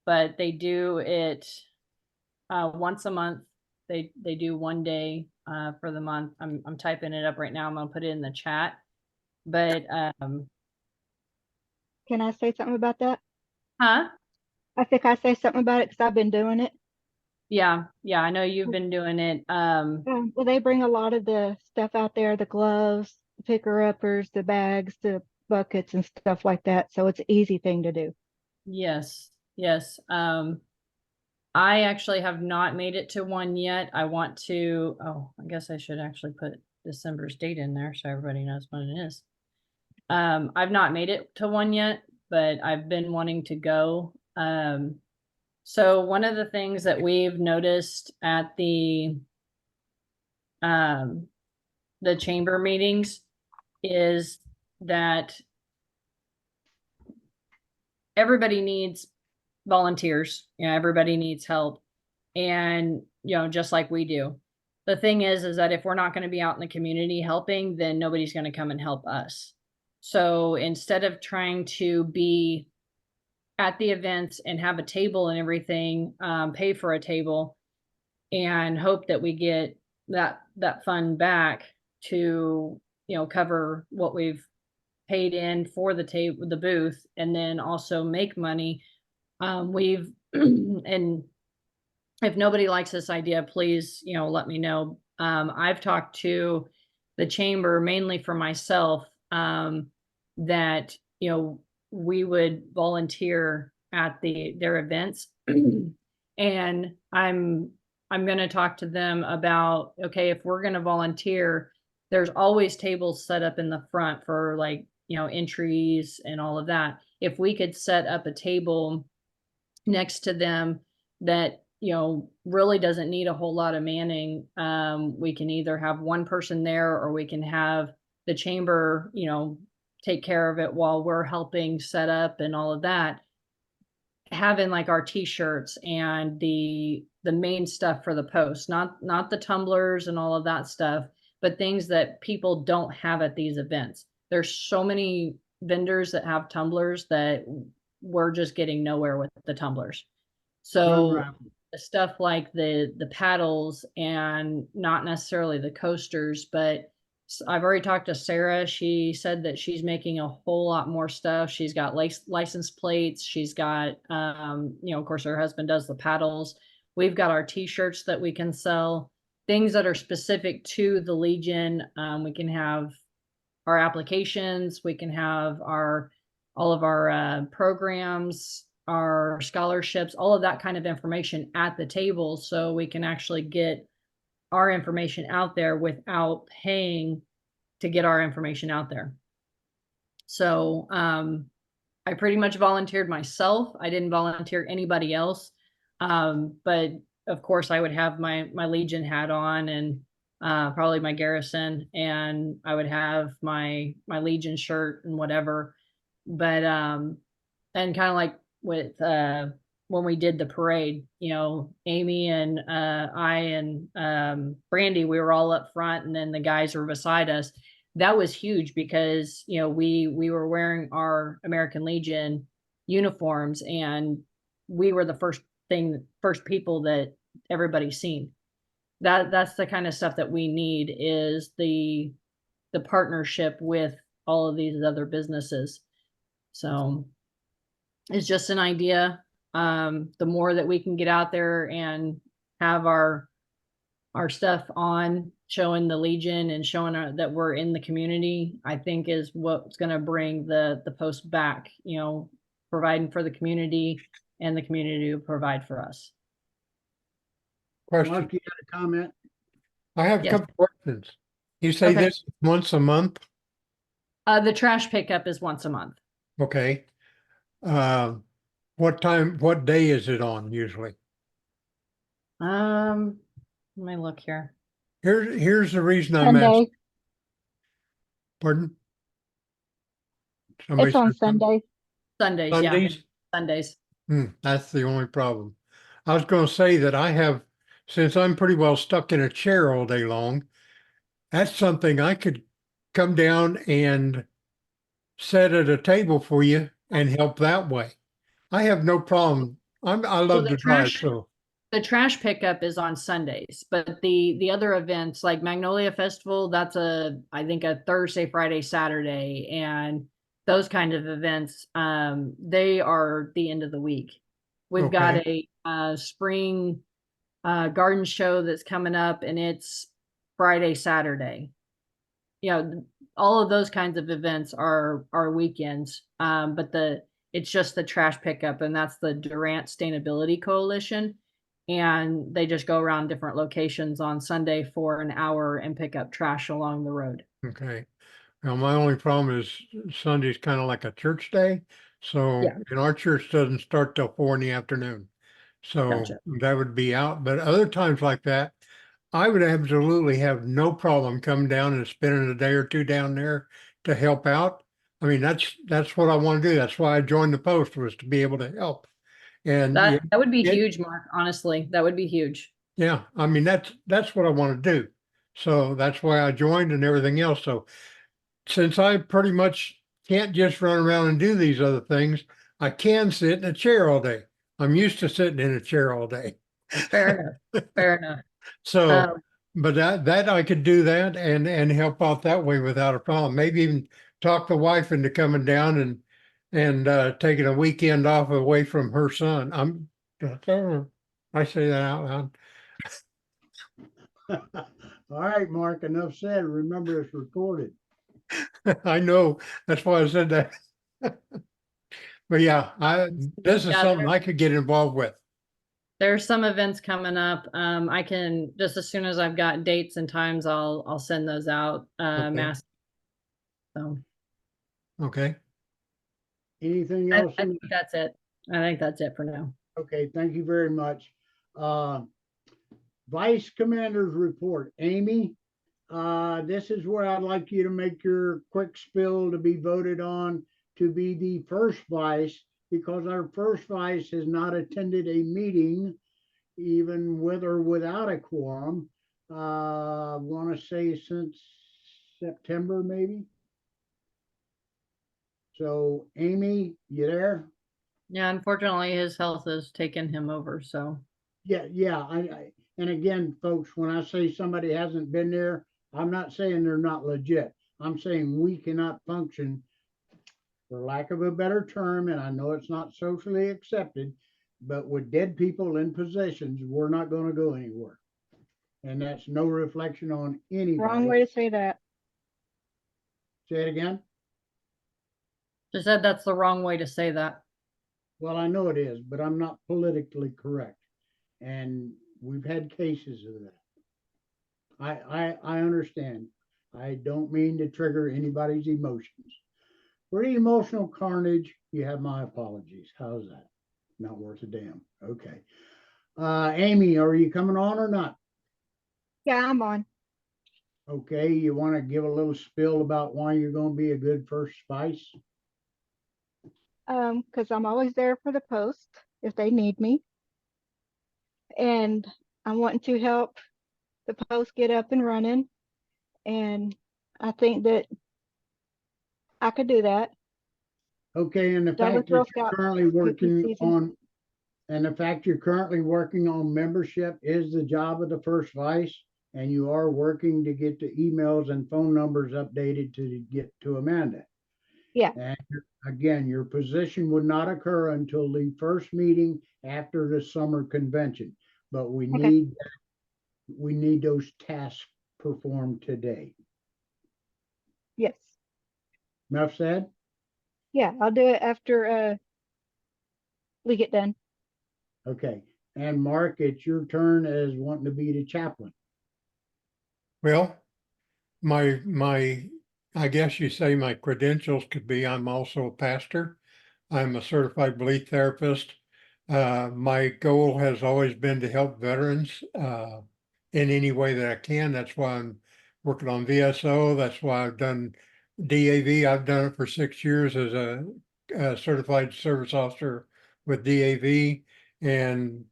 But they do it once a month. They do one day for the month. I'm typing it up right now. I'm gonna put it in the chat. But Can I say something about that? huh? I think I say something about it because I've been doing it. Yeah, I know you've been doing it. Well, they bring a lot of the stuff out there, the gloves, the picker uppers, the bags, the buckets and stuff like that. So it's an easy thing to do. Yes. I actually have not made it to one yet. I want to, oh, I guess I should actually put December's date in there so everybody knows when it is. I've not made it to one yet, but I've been wanting to go. So one of the things that we've noticed at the chamber meetings is that everybody needs volunteers. Everybody needs help. And, just like we do. The thing is that if we're not going to be out in the community helping, then nobody's going to come and help us. So instead of trying to be at the events and have a table and everything, pay for a table and hope that we get that fund back to, cover what we've paid in for the table, the booth, and then also make money. We've, and if nobody likes this idea, please, let me know. I've talked to the chamber mainly for myself, that, we would volunteer at their events. And I'm going to talk to them about, okay, if we're going to volunteer, there's always tables set up in the front for entries and all of that. If we could set up a table next to them that really doesn't need a whole lot of manning, we can either have one person there or we can have the chamber take care of it while we're helping set up and all of that. Having our t-shirts and the main stuff for the post, not the tumblers and all of that stuff, but things that people don't have at these events. There's so many vendors that have tumblers that we're just getting nowhere with the tumblers. So stuff like the paddles and not necessarily the coasters, but I've already talked to Sarah. She said that she's making a whole lot more stuff. She's got license plates. She's got, of course, her husband does the paddles. We've got our t-shirts that we can sell, things that are specific to the Legion. We can have our applications. We can have all of our programs, our scholarships, all of that kind of information at the table, so we can actually get our information out there without paying to get our information out there. So I pretty much volunteered myself. I didn't volunteer anybody else. But of course I would have my Legion hat on and probably my Garrison, and I would have my Legion shirt and whatever. But and kind of like with when we did the parade. You know, Amy and I and Brandy, we were all up front, and then the guys were beside us. That was huge because, you know, we were wearing our American Legion uniforms, and we were the first people that everybody's seen. That's the kind of stuff that we need, is the partnership with all of these other businesses. So it's just an idea. The more that we can get out there and have our stuff on, showing the Legion and showing that we're in the community, I think is what's going to bring the post back, you know, providing for the community, and the community will provide for us. Question. Mark, you got a comment? I have a Yes. couple questions. You say Okay. this once a month? The trash pickup is once a month. Okay. What day is it on usually? Let me look here. Here's the reason I'm asking. Sunday. Pardon? Somebody It's on said something? Sunday. Sundays, yeah. Sundays? Sundays. That's the only problem. I was going to say that I have, since I'm pretty well stuck in a chair all day long, that's something I could come down and sit at a table for you and help that way. I have no problem. I love the to drive, trash- so The trash pickup is on Sundays, but the other events like Magnolia Festival, that's I think a Thursday, Friday, Saturday, and those kind of events, they are the end of the week. We've got a spring garden show that's coming up, and it's Friday, Saturday. You know, all of those kinds of events are weekends. But it's just the trash pickup, and that's the Durant Sustainability Coalition. And they just go around different locations on Sunday for an hour and pick up trash along the road. okay. Now, my only problem is Sunday's kind of like a church day. So, Yeah. and our church doesn't start till 4 in the afternoon. So Gotcha. that would be out. But other times like that, I would absolutely have no problem coming down and spending a day or two down there to help out. I mean, that's what I want to do. That's why I joined the post, was to be able to help. And That would be it- huge, Mark. Honestly, that would be huge. yeah, I mean, that's what I want to do. So that's why I joined and everything else. So since I pretty much can't just run around and do these other things, I can sit in a chair all day. I'm used to sitting in a chair all day. Fair enough. Fair enough. So, but that I could do that and help out that way without a problem. Maybe even talk the wife into coming down and taking a weekend off away from her son. I say that out loud. All right, Mark, enough said. Remember, it's recorded. I know. That's why I said that. But yeah, this is Yeah, something I could get involved with. There's some events coming up. I can, just as soon as I've got dates and times, I'll send those out. Okay. So Okay. Anything I else? think that's it. I think that's it for now. Okay, thank you very much. Vice Commander's report. Amy, this is where I'd like you to make your quick spill to be voted on to be the first vice, because our first vice has not attended a meeting, even with or without a quorum. I want to say since September, maybe. So, Amy, you there? Yeah, unfortunately, his health has taken him over. So Yeah. And again, folks, when I say somebody hasn't been there, I'm not saying they're not legit. I'm saying we cannot function, for lack of a better term, and I know it's not socially accepted, but with dead people in positions, we're not going to go anywhere. And that's no reflection on anybody. Wrong way to say that. Say it again. just said that's the wrong way to say that. Well, I know it is, but I'm not politically correct. And we've had cases of that. I understand. I don't mean to trigger anybody's emotions. For any emotional carnage, you have my apologies. How's that? Not worth a damn. Okay. Amy, are you coming on or not? Yeah, I'm on. Okay, you want to give a little spill about why you're going to be a good first spice? because I'm always there for the post if they need me. And I'm wanting to help the post get up and running. And I think that I could do that. Okay, and the Douglas fact that Girl you're Scout currently cookie working season. on, and the fact you're currently working on membership is the job of the first vice, and you are working to get the emails and phone numbers updated to get to Amanda. Yeah. And again, your position would not occur until the first meeting after the summer convention, but we Okay. need those tasks performed today. Yes. Enough said? Yeah, I'll do it after we get done. Okay. And Mark, it's your turn as wanting to be the chaplain. Well, I guess you say my credentials could be, I'm also a pastor. I'm a certified belief therapist. My goal has always been to help veterans in any way that I can. That's why I'm working on VSO. That's why I've done DAV. I've done it for 6 years as a certified service officer with DAV. And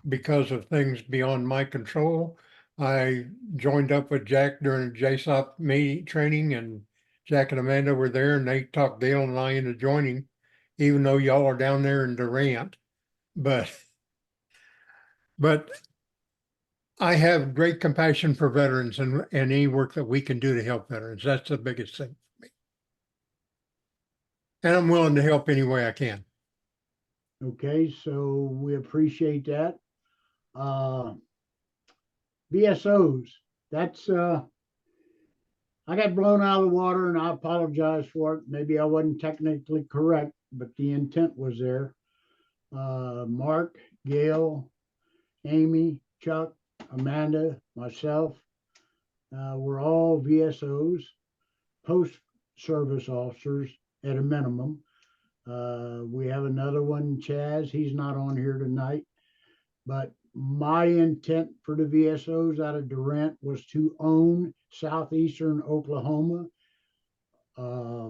because of things beyond my control, I joined up with Jack during JSOP meeting training, and Jack and Amanda were there, and they talked Dale and I into joining, even though y'all are down there in Durant. But I have great compassion for veterans and any work that we can do to help veterans. That's the biggest thing for me. And I'm willing to help any way I can. Okay, so we appreciate that. BSOs, that's I got blown out of the water and I apologize for it. Maybe I wasn't technically correct, but the intent was there. Mark, Gail, Amy, Chuck, Amanda, myself, we're all VSOs, post service officers at a minimum. We have another one, Chaz. He's not on here tonight, but my intent for the VSOs out of Durant was to own southeastern Oklahoma. I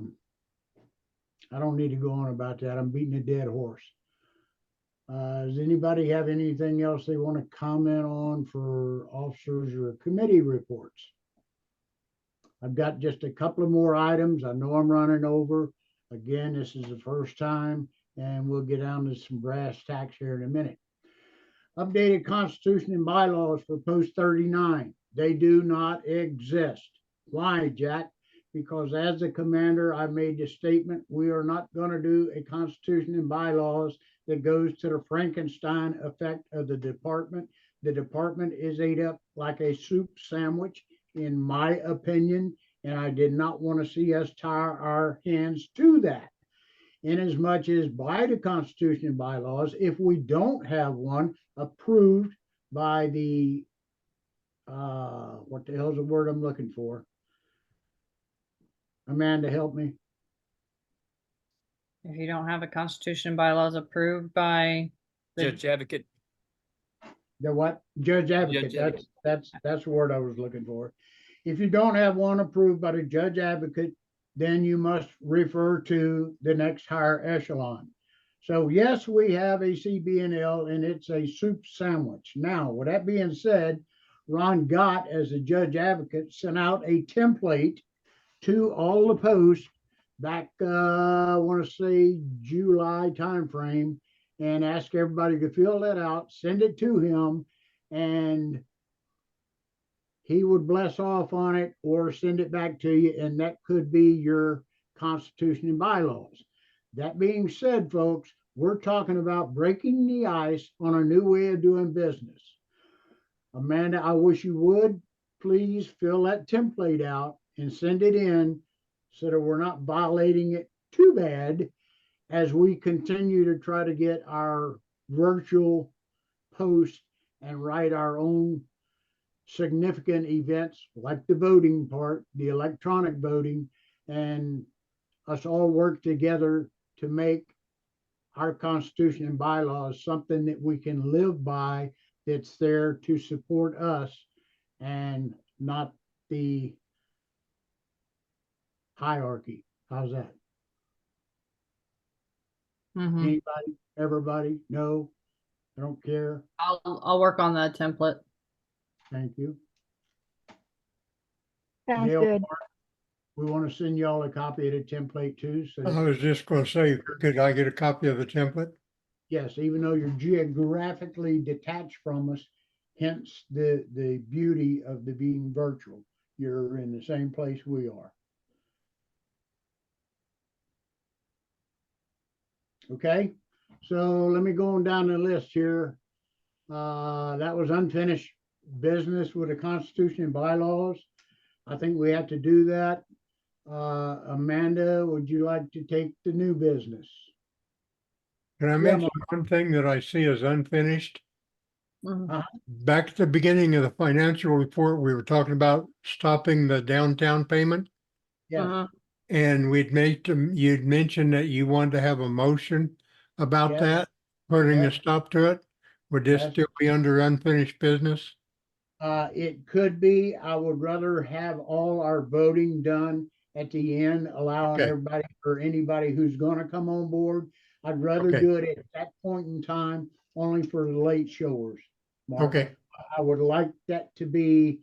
don't need to go on about that. I'm beating a dead horse. Does anybody have anything else they want to comment on for officers or committee reports? I've got just a couple of more items. I know I'm running over. Again, this is the first time, and we'll get down to some brass tacks here in a minute. Updated Constitution and bylaws for post 39. They do not exist. Why, Jack? Because as the commander, I made the statement, we are not going to do a Constitution and bylaws that goes to the Frankenstein effect of the department. The department is ate up like a soup sandwich, in my opinion, and I did not want to see us tie our hands to that. In as much as by the Constitution and bylaws, if we don't have one approved by the, what the hell's the word I'm looking for? Amanda, help me. If you don't have a constitution and bylaws approved by the Judge advocate. The what? Judge advocate. Judge That's the word I was looking for. If you don't have one approved by the judge advocate, then you must refer to the next higher echelon. So yes, we have a CB&L and it's a soup sandwich. Now, with that being said, Ron Gott, as the judge advocate, sent out a template to all the posts back, I want to say July timeframe, and ask everybody to fill that out, send it to him, and he would bless off on it or send it back to you, and that could be your Constitution and bylaws. That being said, folks, we're talking about breaking the ice on a new way of doing business. Amanda, I wish you would please fill that template out and send it in so that we're not violating it too bad as we continue to try to get our virtual post and write our own significant events like the voting part, the electronic voting, and us all work together to make our Constitution and bylaws something that we can live by, that's there to support us and not the hierarchy. How's that? Mhm. Anybody, everybody? No, I don't care. I'll work on the template. Thank you. Sounds Dale, good. we want to send y'all a copy of the template too. So I was just gonna say, could I get a copy of the template? yes, even though you're geographically detached from us, hence the beauty of the being virtual. You're in the same place we are. Okay, so let me go on down the list here. That was unfinished business with the Constitution and bylaws. I think we have to do that. Amanda, would you like to take the new business? Can I Yeah, mention one thing that I see as unfinished? Mhm. Back at the beginning of the financial report, we were talking about stopping the downtown payment. Yes, Mhm. And you'd mentioned that you wanted to have a motion about Yes. that, putting a Yes. stop to it. Would this Yes. still be under unfinished business? It could be. I would rather have all our voting done at the end, allowing Okay. everybody or anybody who's gonna come on board. I'd rather Okay. do it at that point in time, only for the late showers, Mark. Okay, I would like that to be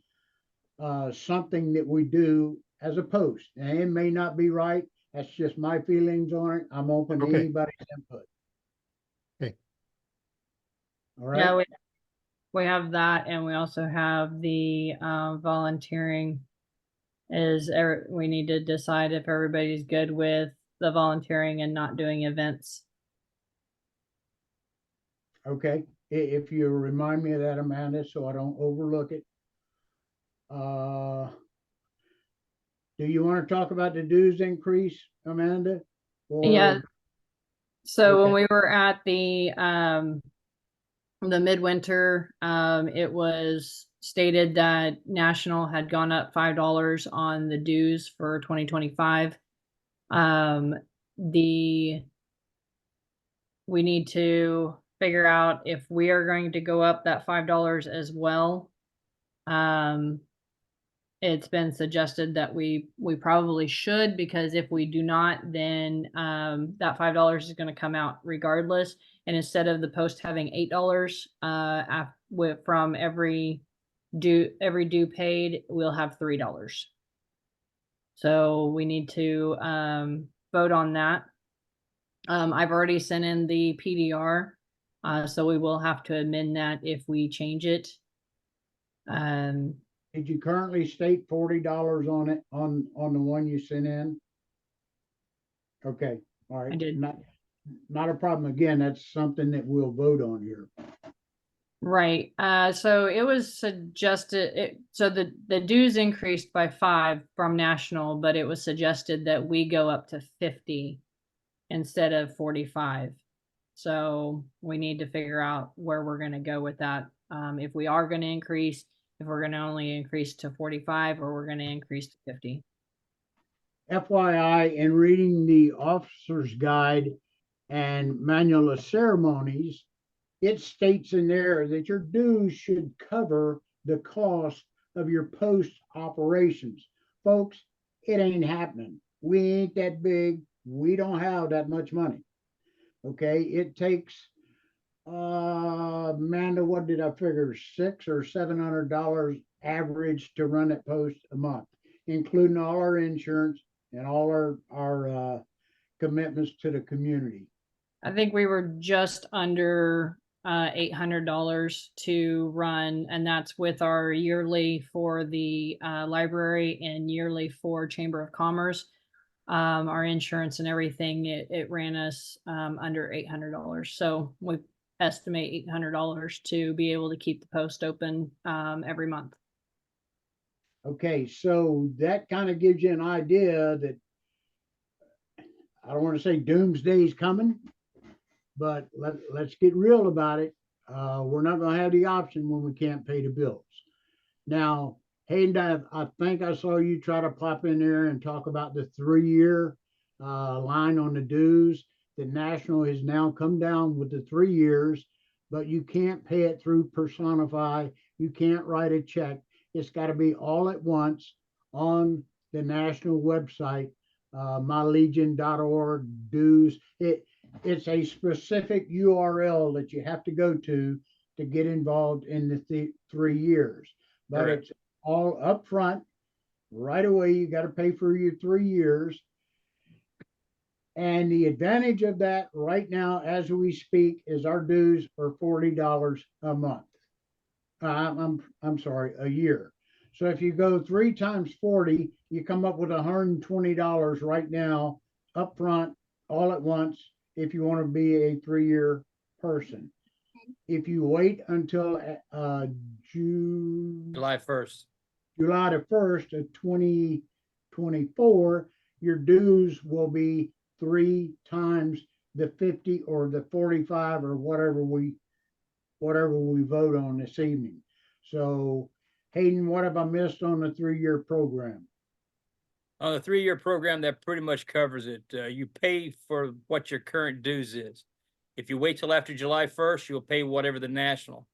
something that we do as a post. And it may not be right. That's just my feelings on it. I'm open to Okay. anybody's input. Okay. All Yeah, right. we have that, and we also have the volunteering. We need to decide if everybody's good with the volunteering and not doing events. Okay. If you remind me of that, Amanda, so I don't overlook it. Do you want to talk about the dues increase, Amanda? Yeah. Or So when Okay. we were at the midwinter, it was stated that National had gone up $5 on the dues for 2025. The we need to figure out if we are going to go up that $5 as well. It's been suggested that we probably should, because if we do not, then that $5 is going to come out regardless. And instead of the post having $8 from every due paid, we'll have $3. So we need to vote on that. I've already sent in the PDR, so we will have to amend that if we change it. Did you currently state $40 on it on the one you sent in? Okay. All right. I did. Not a problem. Again, that's something that we'll vote on here. Right. So it was suggested, so the dues increased by 5 from National, but it was suggested that we go up to 50 instead of 45. So we need to figure out where we're going to go with that. If we are going to increase, if we're going to only increase to 45, or we're going to increase to 50. FYI, in reading the officer's guide and manual of ceremonies, it states in there that your dues should cover the cost of your post operations. Folks, it ain't happening. We ain't that big. We don't have that much money. Okay, it takes Amanda, what did I figure? $600 or $700 average to run that post a month, including all our insurance and all our commitments to the community. I think we were just under $800 to run, and that's with our yearly for the library and yearly for Chamber of Commerce. Our insurance and everything, it ran us under $800. So we estimate $800 to be able to keep the post open every month. Okay, so that kind of gives you an idea that I don't want to say doomsday's coming, but let's get real about it. We're not going to have the option when we can't pay the bills. Now, Hayden, I think I saw you try to pop in there and talk about the 3-year line on the dues. The National has now come down with the 3 years, but you can't pay it through Personify. You can't write a check. It's got to be all at once on the National website, mylegion.org dues. It's a specific URL that you have to go to get involved in the 3 years. But Correct. it's all upfront, right away. You got to pay for your 3 years. And the advantage of that right now, as we speak, is our dues are $40 a month. I'm sorry, a year. So if you go 3 times 40, you come up with $120 right now, upfront, all at once, if you want to be a 3-year person. If you wait until July 1st. July the 1st of 2024, your dues will be 3 times the 50 or the 45 or whatever we vote on this evening. So, Hayden, what have I missed on the 3-year program? On the 3-year program, that pretty much covers it. You pay for what your current dues is. If you wait till after July 1st, you'll pay whatever the national.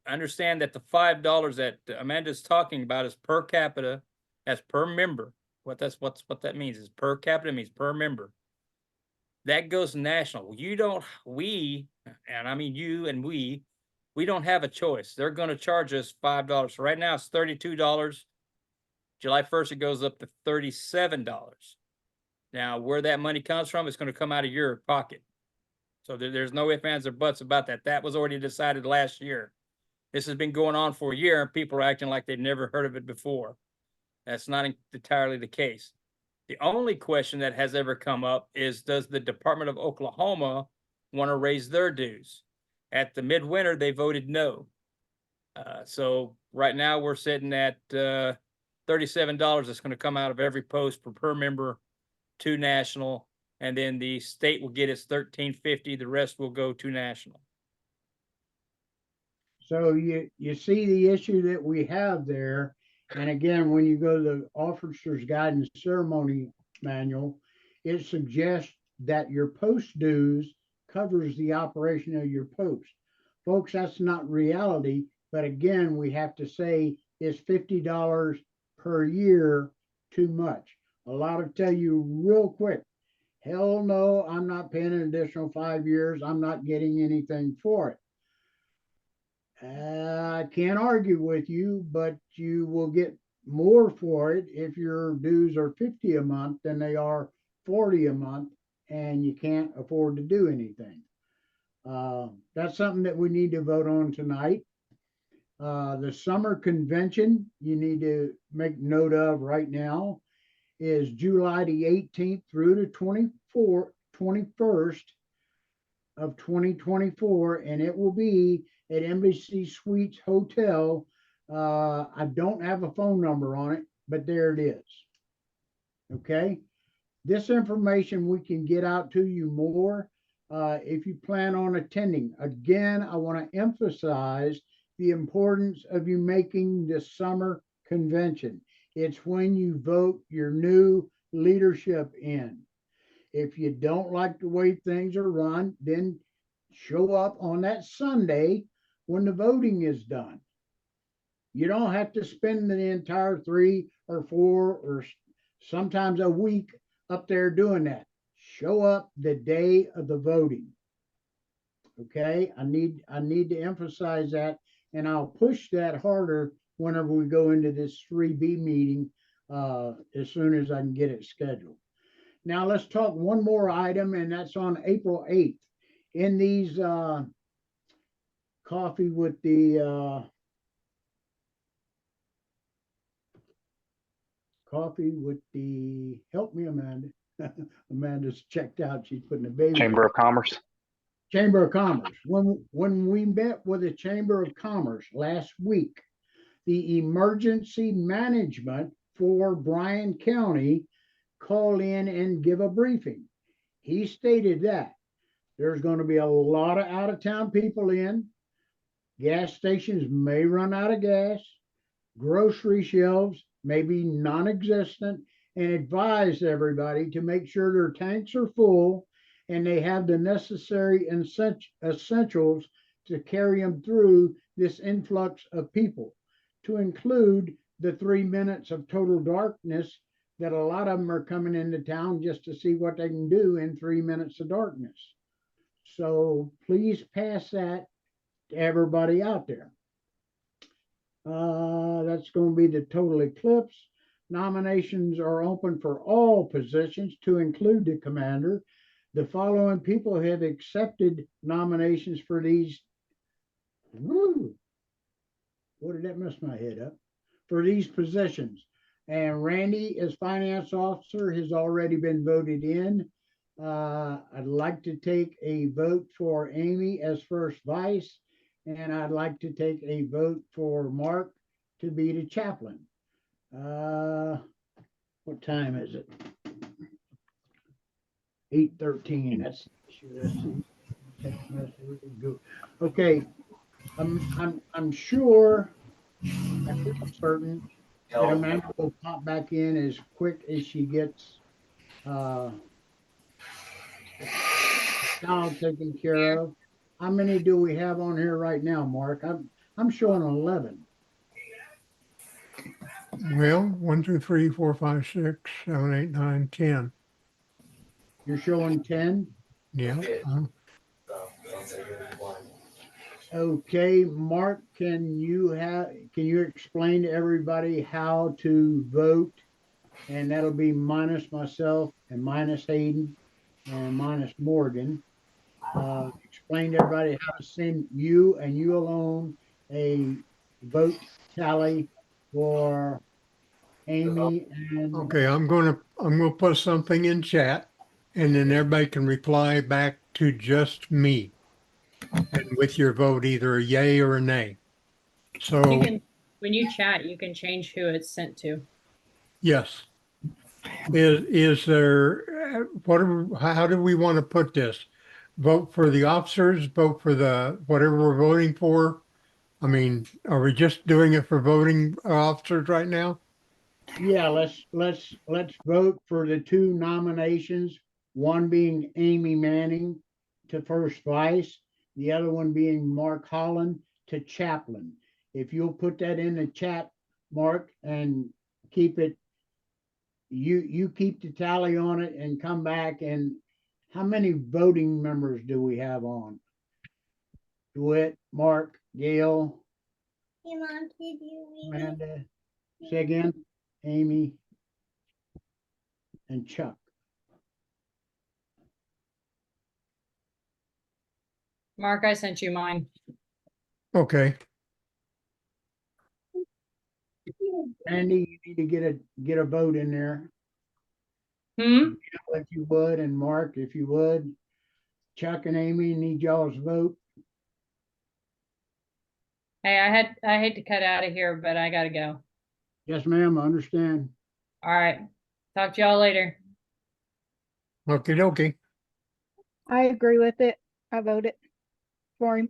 Understand that the $5 that Amanda's talking about is per capita. That's per member. What that means is per capita means per member. That goes national. We, and I mean you and we don't have a choice. They're going to charge us $5. So right now it's $32. July 1st, it goes up to $37. Now, where that money comes from, it's going to come out of your pocket. So there's no ifs, ands, or buts about that. That was already decided last year. This has been going on for a year, and people are acting like they've never heard of it before. That's not entirely the case. The only question that has ever come up is, does the Department of Oklahoma want to raise their dues? At the midwinter, they voted no. So right now we're sitting at $37 that's going to come out of every post per member to national, and then the state will get its $13.50. The rest will go to national. So you see the issue that we have there. And again, when you go to the Officer's Guidance Ceremony Manual, it suggests that your post dues covers the operation of your post. Folks, that's not reality. But again, we have to say, is $50 per year too much? A lot of tell you real quick, hell no, I'm not paying an additional 5 years. I'm not getting anything for it. I can't argue with you, but you will get more for it if your dues are 50 a month than they are 40 a month, and you can't afford to do anything. That's something that we need to vote on tonight. The summer convention you need to make note of right now is July the 18th through the 21st of 2024, and it will be at Embassy Suites Hotel. I don't have a phone number on it, but there it is. Okay. This information we can get out to you more if you plan on attending. Again, I want to emphasize the importance of you making this summer convention. It's when you vote your new leadership in. If you don't like the way things are run, then show up on that Sunday when the voting is done. You don't have to spend the entire 3 or 4 or sometimes a week up there doing that. Show up the day of the voting. Okay, I need to emphasize that, and I'll push that harder whenever we go into this 3B meeting as soon as I can get it scheduled. Now let's talk one more item, and that's on April 8th. In these coffee with the help me, Amanda. Amanda's checked out. She's putting a baby. Chamber of Commerce. Chamber of Commerce. When we met with the Chamber of Commerce last week, the emergency management for Bryan County call in and give a briefing. He stated that there's going to be a lot of out-of-town people in. Gas stations may run out of gas. Grocery shelves may be non-existent, and advise everybody to make sure their tanks are full and they have the necessary essentials to carry them through this influx of people, to include the 3 minutes of total darkness that a lot of them are coming into town just to see what they can do in 3 minutes of darkness. So please pass that to everybody out there. That's going to be the total eclipse. Nominations are open for all positions to include the commander. The following people have accepted nominations for these. Woo, what did that mess my head up? For these positions. And Randy, as finance officer, has already been voted in. I'd like to take a vote for Amy as first vice, and I'd like to take a vote for Mark to be the chaplain. What time is it? 8:13. That's text message. Go. Okay. I'm sure, I feel certain that Amanda will pop back in as quick as she gets child taken care of. How many do we have on here right now, Mark? I'm showing 11. Well, 1, 2, 3, 4, 5, 6, 7, 8, 9, 10. You're showing 10. Yeah. Okay, Mark, can you explain to everybody how to vote? And that'll be minus myself and minus Hayden and minus Morgan. Explain to everybody how to send you and you alone a vote tally for Amy and Okay, I'm gonna put something in chat, and then everybody can reply back to just me, and with your vote, either a yay or a nay. You So can, when you chat, you can change who it's sent to. yes, is there whatever? How do we want to put this? Vote for the officers. Vote for the whatever we're voting for. I mean, are we just doing it for voting officers right now? yeah, let's vote for the two nominations, one being Amy Manning to first vice, the other one being Mark Holland to chaplain. If you'll put that in the chat, Mark, and keep it, you keep the tally on it and come back. And how many voting members do we have on? DeWitt, Mark, Gail, Amanda, say again, Amy, and Chuck. Mark, I sent you mine. Okay. Randy, you need to get a vote in there. Hmm? If you would, and Mark, if you would. Chuck and Amy need y'all's vote. Hey, I hate to cut out of here, but I gotta go. Yes, ma'am, I understand. All right. Talk to y'all later. Okie dokie. I agree with it. I voted for him.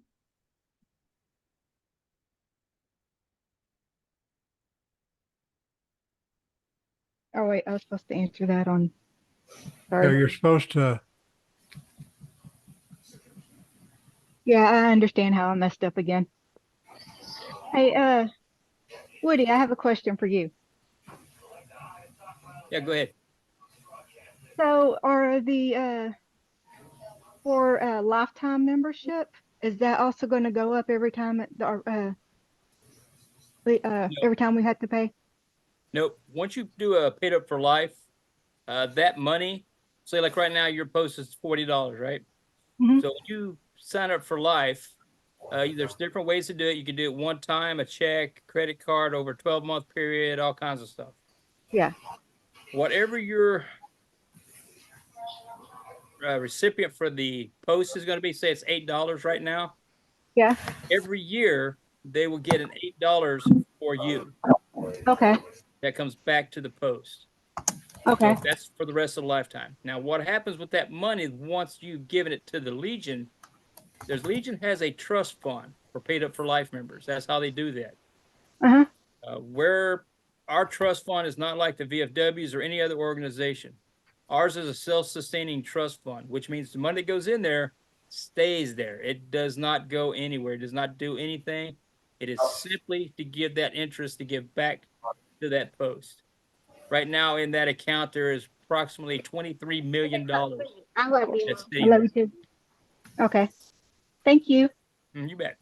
Oh wait, I was supposed to answer that on. So Sorry. you're supposed to. Yeah, I understand how I messed up again. Hey, Woody, I have a question for you. Yeah, go ahead. So are the for lifetime membership, is that also going to go up every time every time we have to pay? Nope. Once you do a paid up for life, that money, say like right now, your post is $40, right? Mhm. So when you sign up for life, there's different ways to do it. You can do it one time, a check, credit card over a 12-month period, all kinds of stuff. Yeah. Whatever your recipient for the post is going to be, say it's $8 right now. Yeah. Every year they will get an $8 for you. Okay. That comes back to the post. Okay. So that's for the rest of the lifetime. Now, what happens with that money once you've given it to the Legion? Legion has a trust fund for paid up for life members. That's how they do that. Uh-huh. Where our trust fund is not like the VFWs or any other organization. Ours is a self-sustaining trust fund, which means the money that goes in there stays there. It does not go anywhere. It does not do anything. It is simply to give that interest to give back to that post. Right now in that account, there is approximately $23 million. I love you. That's I sitting love there. you too. Okay. Thank you. You bet.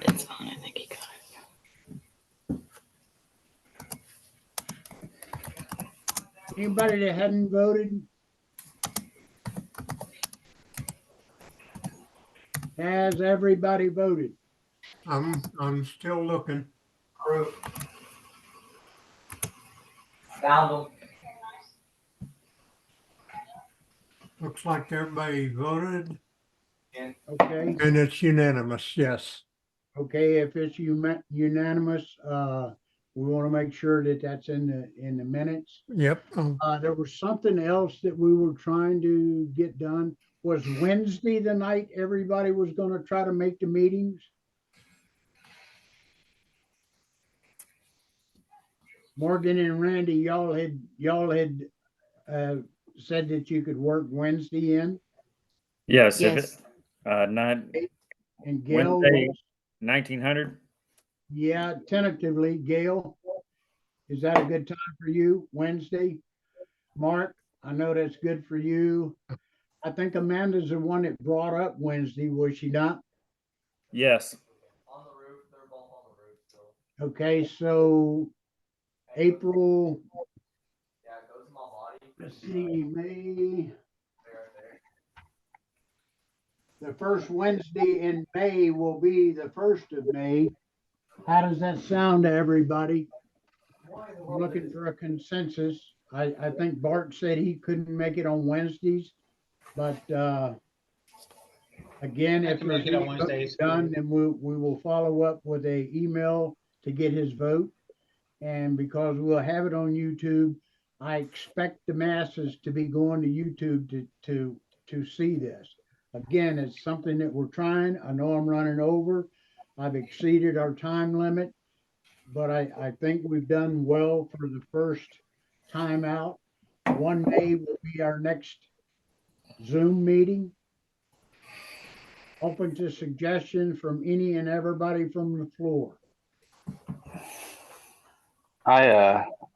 It's fine. I think he got it. Anybody that hadn't voted? Has everybody voted? I'm still looking. Found them. Looks like everybody voted Okay, and it's unanimous, yes. okay, if it's unanimous, we want to make sure that that's in the minutes. Yep. There was something else that we were trying to get done. Was Wednesday the night everybody was gonna try to make the meetings? Morgan and Randy, y'all had said that you could work Wednesday in, Yes, if it, Yes. not and Gail Wednesday, was, 1900. yeah, tentatively, Gail. Is that a good time for you, Wednesday? Mark, I know that's good for you. I think Amanda's the one that brought up Wednesday, was she not? Yes. On the roof. They're both on the roof still. Okay, so April, Yeah, go to my body. let's see, May, Right there. the first Wednesday in May will be the 1st of May. How does that sound to everybody? I'm looking for a consensus. I think Bart said he couldn't make it on Wednesdays, but again, I if can there's make it on any voting Wednesdays. done, then we will follow up with a email to get his vote. And because we'll have it on YouTube, I expect the masses to be going to YouTube to see this. Again, it's something that we're trying. I know I'm running over. I've exceeded our time limit, but I think we've done well for the first time out. One day will be our next Zoom meeting. Open to suggestions from any and everybody from the floor.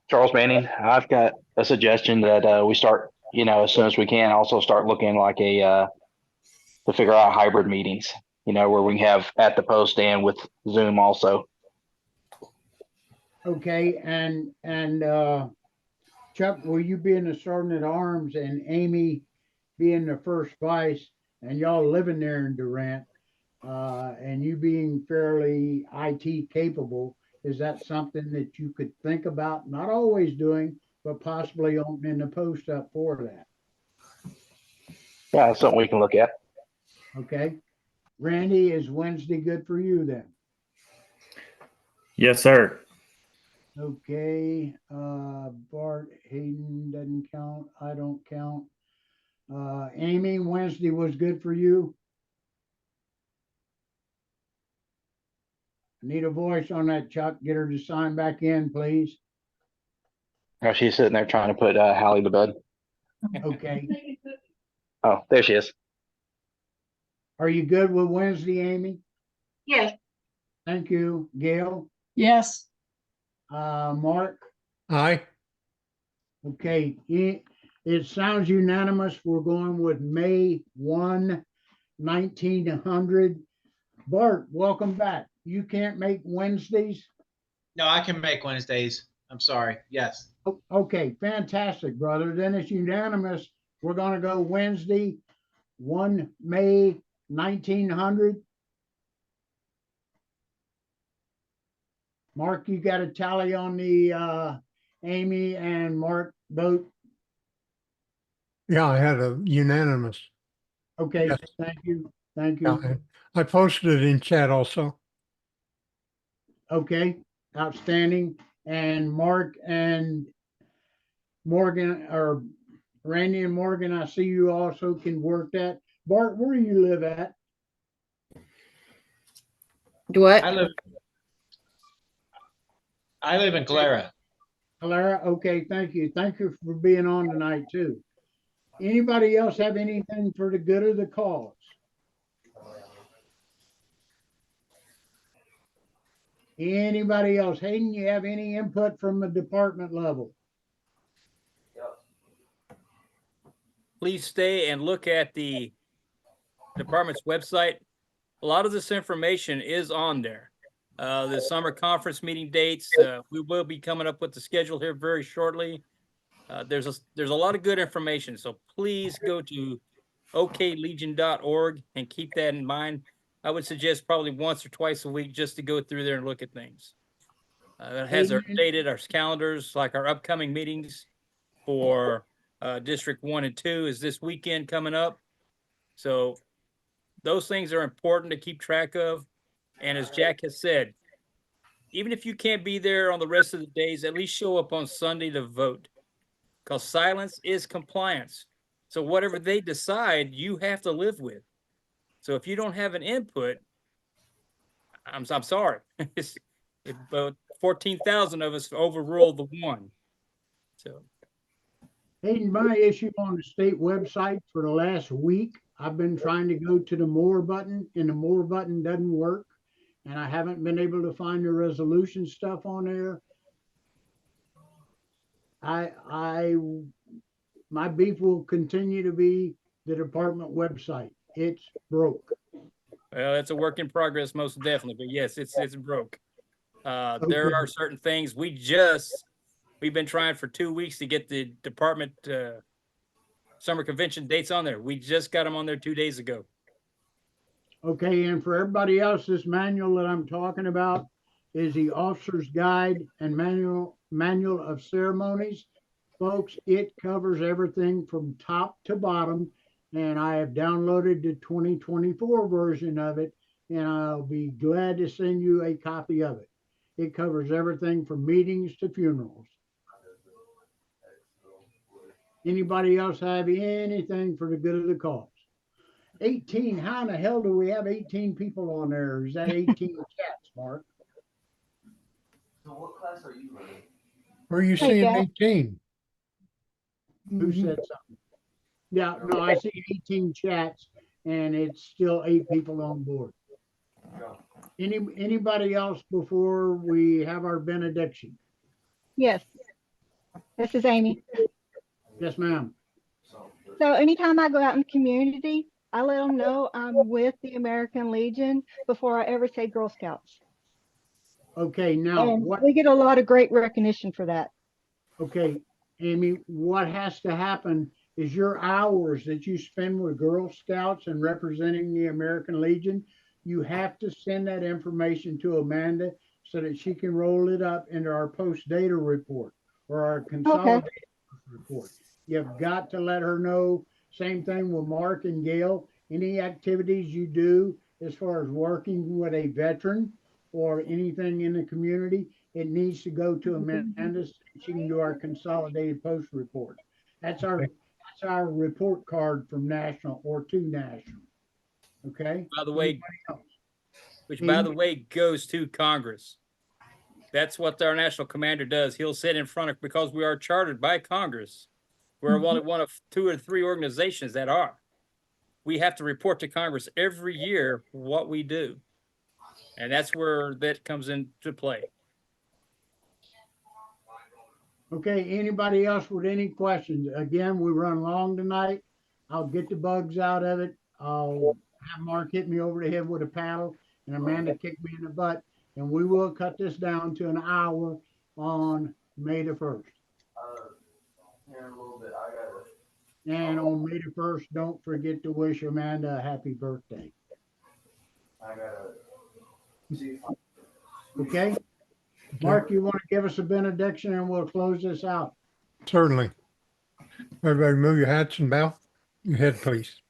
Charles Manning, I've got a suggestion that we start, as soon as we can, also start looking like to figure out hybrid meetings, where we can have at the post and with Zoom also. Okay, and Chuck, will you be in the sergeant at arms and Amy being the first vice and y'all living there in Durant, and you being fairly IT capable, is that something that you could think about, not always doing, but possibly opening the post up for that? Yeah, that's something we can look at. Okay. Randy, is Wednesday good for you then? Yes, sir. Okay, Bart, Hayden doesn't count, I don't count. Amy, Wednesday was good for you? Need a voice on that, Chuck. Get her to sign back in, please. Oh, she's sitting there trying to put Hallie to bed. Okay. Oh, there she is. Are you good with Wednesday, Amy? Yes. Thank you. Gail? Yes. Mark? Aye. Okay. It sounds unanimous. We're going with May 1, 1900. Bart, welcome back. You can't make Wednesdays? No, I can make Wednesdays. I'm sorry. Yes. Okay, fantastic, brother. Then it's unanimous. We're going to go Wednesday, 1 May 1900. Mark, you got a tally on the Amy and Mark vote? Yeah, I had a unanimous. Okay, Yes. thank you. Thank Yeah, you. I posted it in chat also. Okay, outstanding. And Mark and Morgan, or Randy and Morgan, I see you also can work that. Bart, where do you live at? Do what? I live in Clara. Clara, okay, thank you. Thank you for being on tonight too. Anybody else have anything for the good of the cause? Anybody else? Hayden, you have any input from the department level? Please stay and look at the department's website. A lot of this information is on there. The summer conference meeting dates, we will be coming up with the schedule here very shortly. There's a lot of good information, so please go to oklegion.org and keep that in mind. I would suggest probably once or twice a week just to go through there and look at things. It has our updated, our calendars, like our upcoming meetings for District 1 and 2 is this weekend coming up. So those things are important to keep track of. And as Jack has said, even if you can't be there on the rest of the days, at least show up on Sunday to vote, because silence is compliance. So whatever they decide, you have to live with. So if you don't have an input, I'm sorry. It's about 14,000 of us overruled the one. So Hayden, my issue on the state website for the last week, I've been trying to go to the more button and the more button doesn't work. And I haven't been able to find the resolution stuff on there. My beef will continue to be the department website. It's broke. well, it's a work in progress, most definitely. But yes, it's broke. There Okay. are certain things we've been trying for 2 weeks to get the department summer convention dates on there. We just got them on there 2 days ago. Okay, and for everybody else, this manual that I'm talking about is the Officer's Guide and Manual of Ceremonies. Folks, it covers everything from top to bottom, and I have downloaded the 2024 version of it, and I'll be glad to send you a copy of it. It covers everything from meetings to funerals. Anybody else have anything for the good of the cause? 18, how in the hell do we have 18 people on there? Is that 18 chats, Mark? So what class are you running? Where are you Hey, seeing Jack. 18? Who said something? Yeah, no, I see 18 chats and it's still 8 people on board. Anybody else before we have our benediction? Yes, this is Amy. Yes, ma'am. So anytime I go out in the community, I let them know I'm with the American Legion before I ever say Girl Scouts. Okay, now And what? we get a lot of great recognition for that. Okay, Amy, what has to happen is your hours that you spend with Girl Scouts and representing the American Legion, you have to send that information to Amanda so that she can roll it up into our post data report or our consolidated report. You've got to let her know. Same thing with Mark and Gail. Any activities you do as far as working with a veteran or anything in the community, it needs to go to Amanda so she can do our consolidated post report. That's our report card from national or to national. Okay. By the way, which Hey. by the way goes to Congress. That's what our national commander does. He'll sit in front of, because we are chartered by Congress. We're one of 2 or 3 organizations that are. We have to report to Congress every year what we do. And that's where that comes into play. Okay, anybody else with any questions? Again, we run long tonight. I'll get the bugs out of it. I'll have Mark hit me over the head with a paddle and Amanda kick me in the butt. And we will cut this down to an hour on May the 1st. Here in a little bit, I gotta. And on May the 1st, don't forget to wish Amanda a happy birthday. I gotta see if Okay? Mark, you want to give us a benediction and we'll close this out? Certainly. Everybody move your hats and bow your head, please.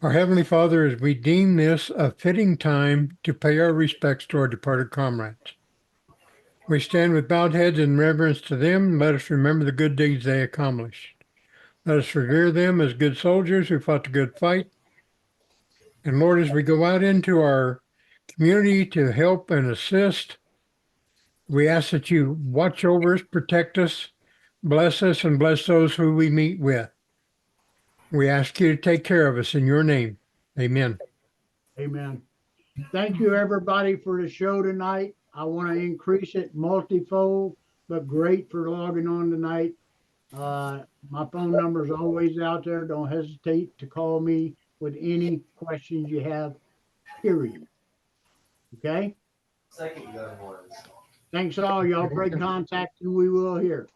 Our Heavenly Father, as we deem this a fitting time to pay our respects to our departed comrades, we stand with bowed heads in reverence to them and let us remember the good deeds they accomplished. Let us revere them as good soldiers who fought the good fight. And Lord, as we go out into our community to help and assist, we ask that you watch over us, protect us, bless us, and bless those who we meet with. We ask you to take care of us in your name. Amen. Amen. Thank you, everybody, for the show tonight. I want to increase it multifold, but great for logging on tonight. My phone number is always out there. Don't hesitate to call me with any questions you have, period. Okay? Second gun was. Thanks all. Y'all break contact and we will here.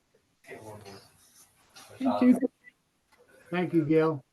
Thank you. Thank you, Gil.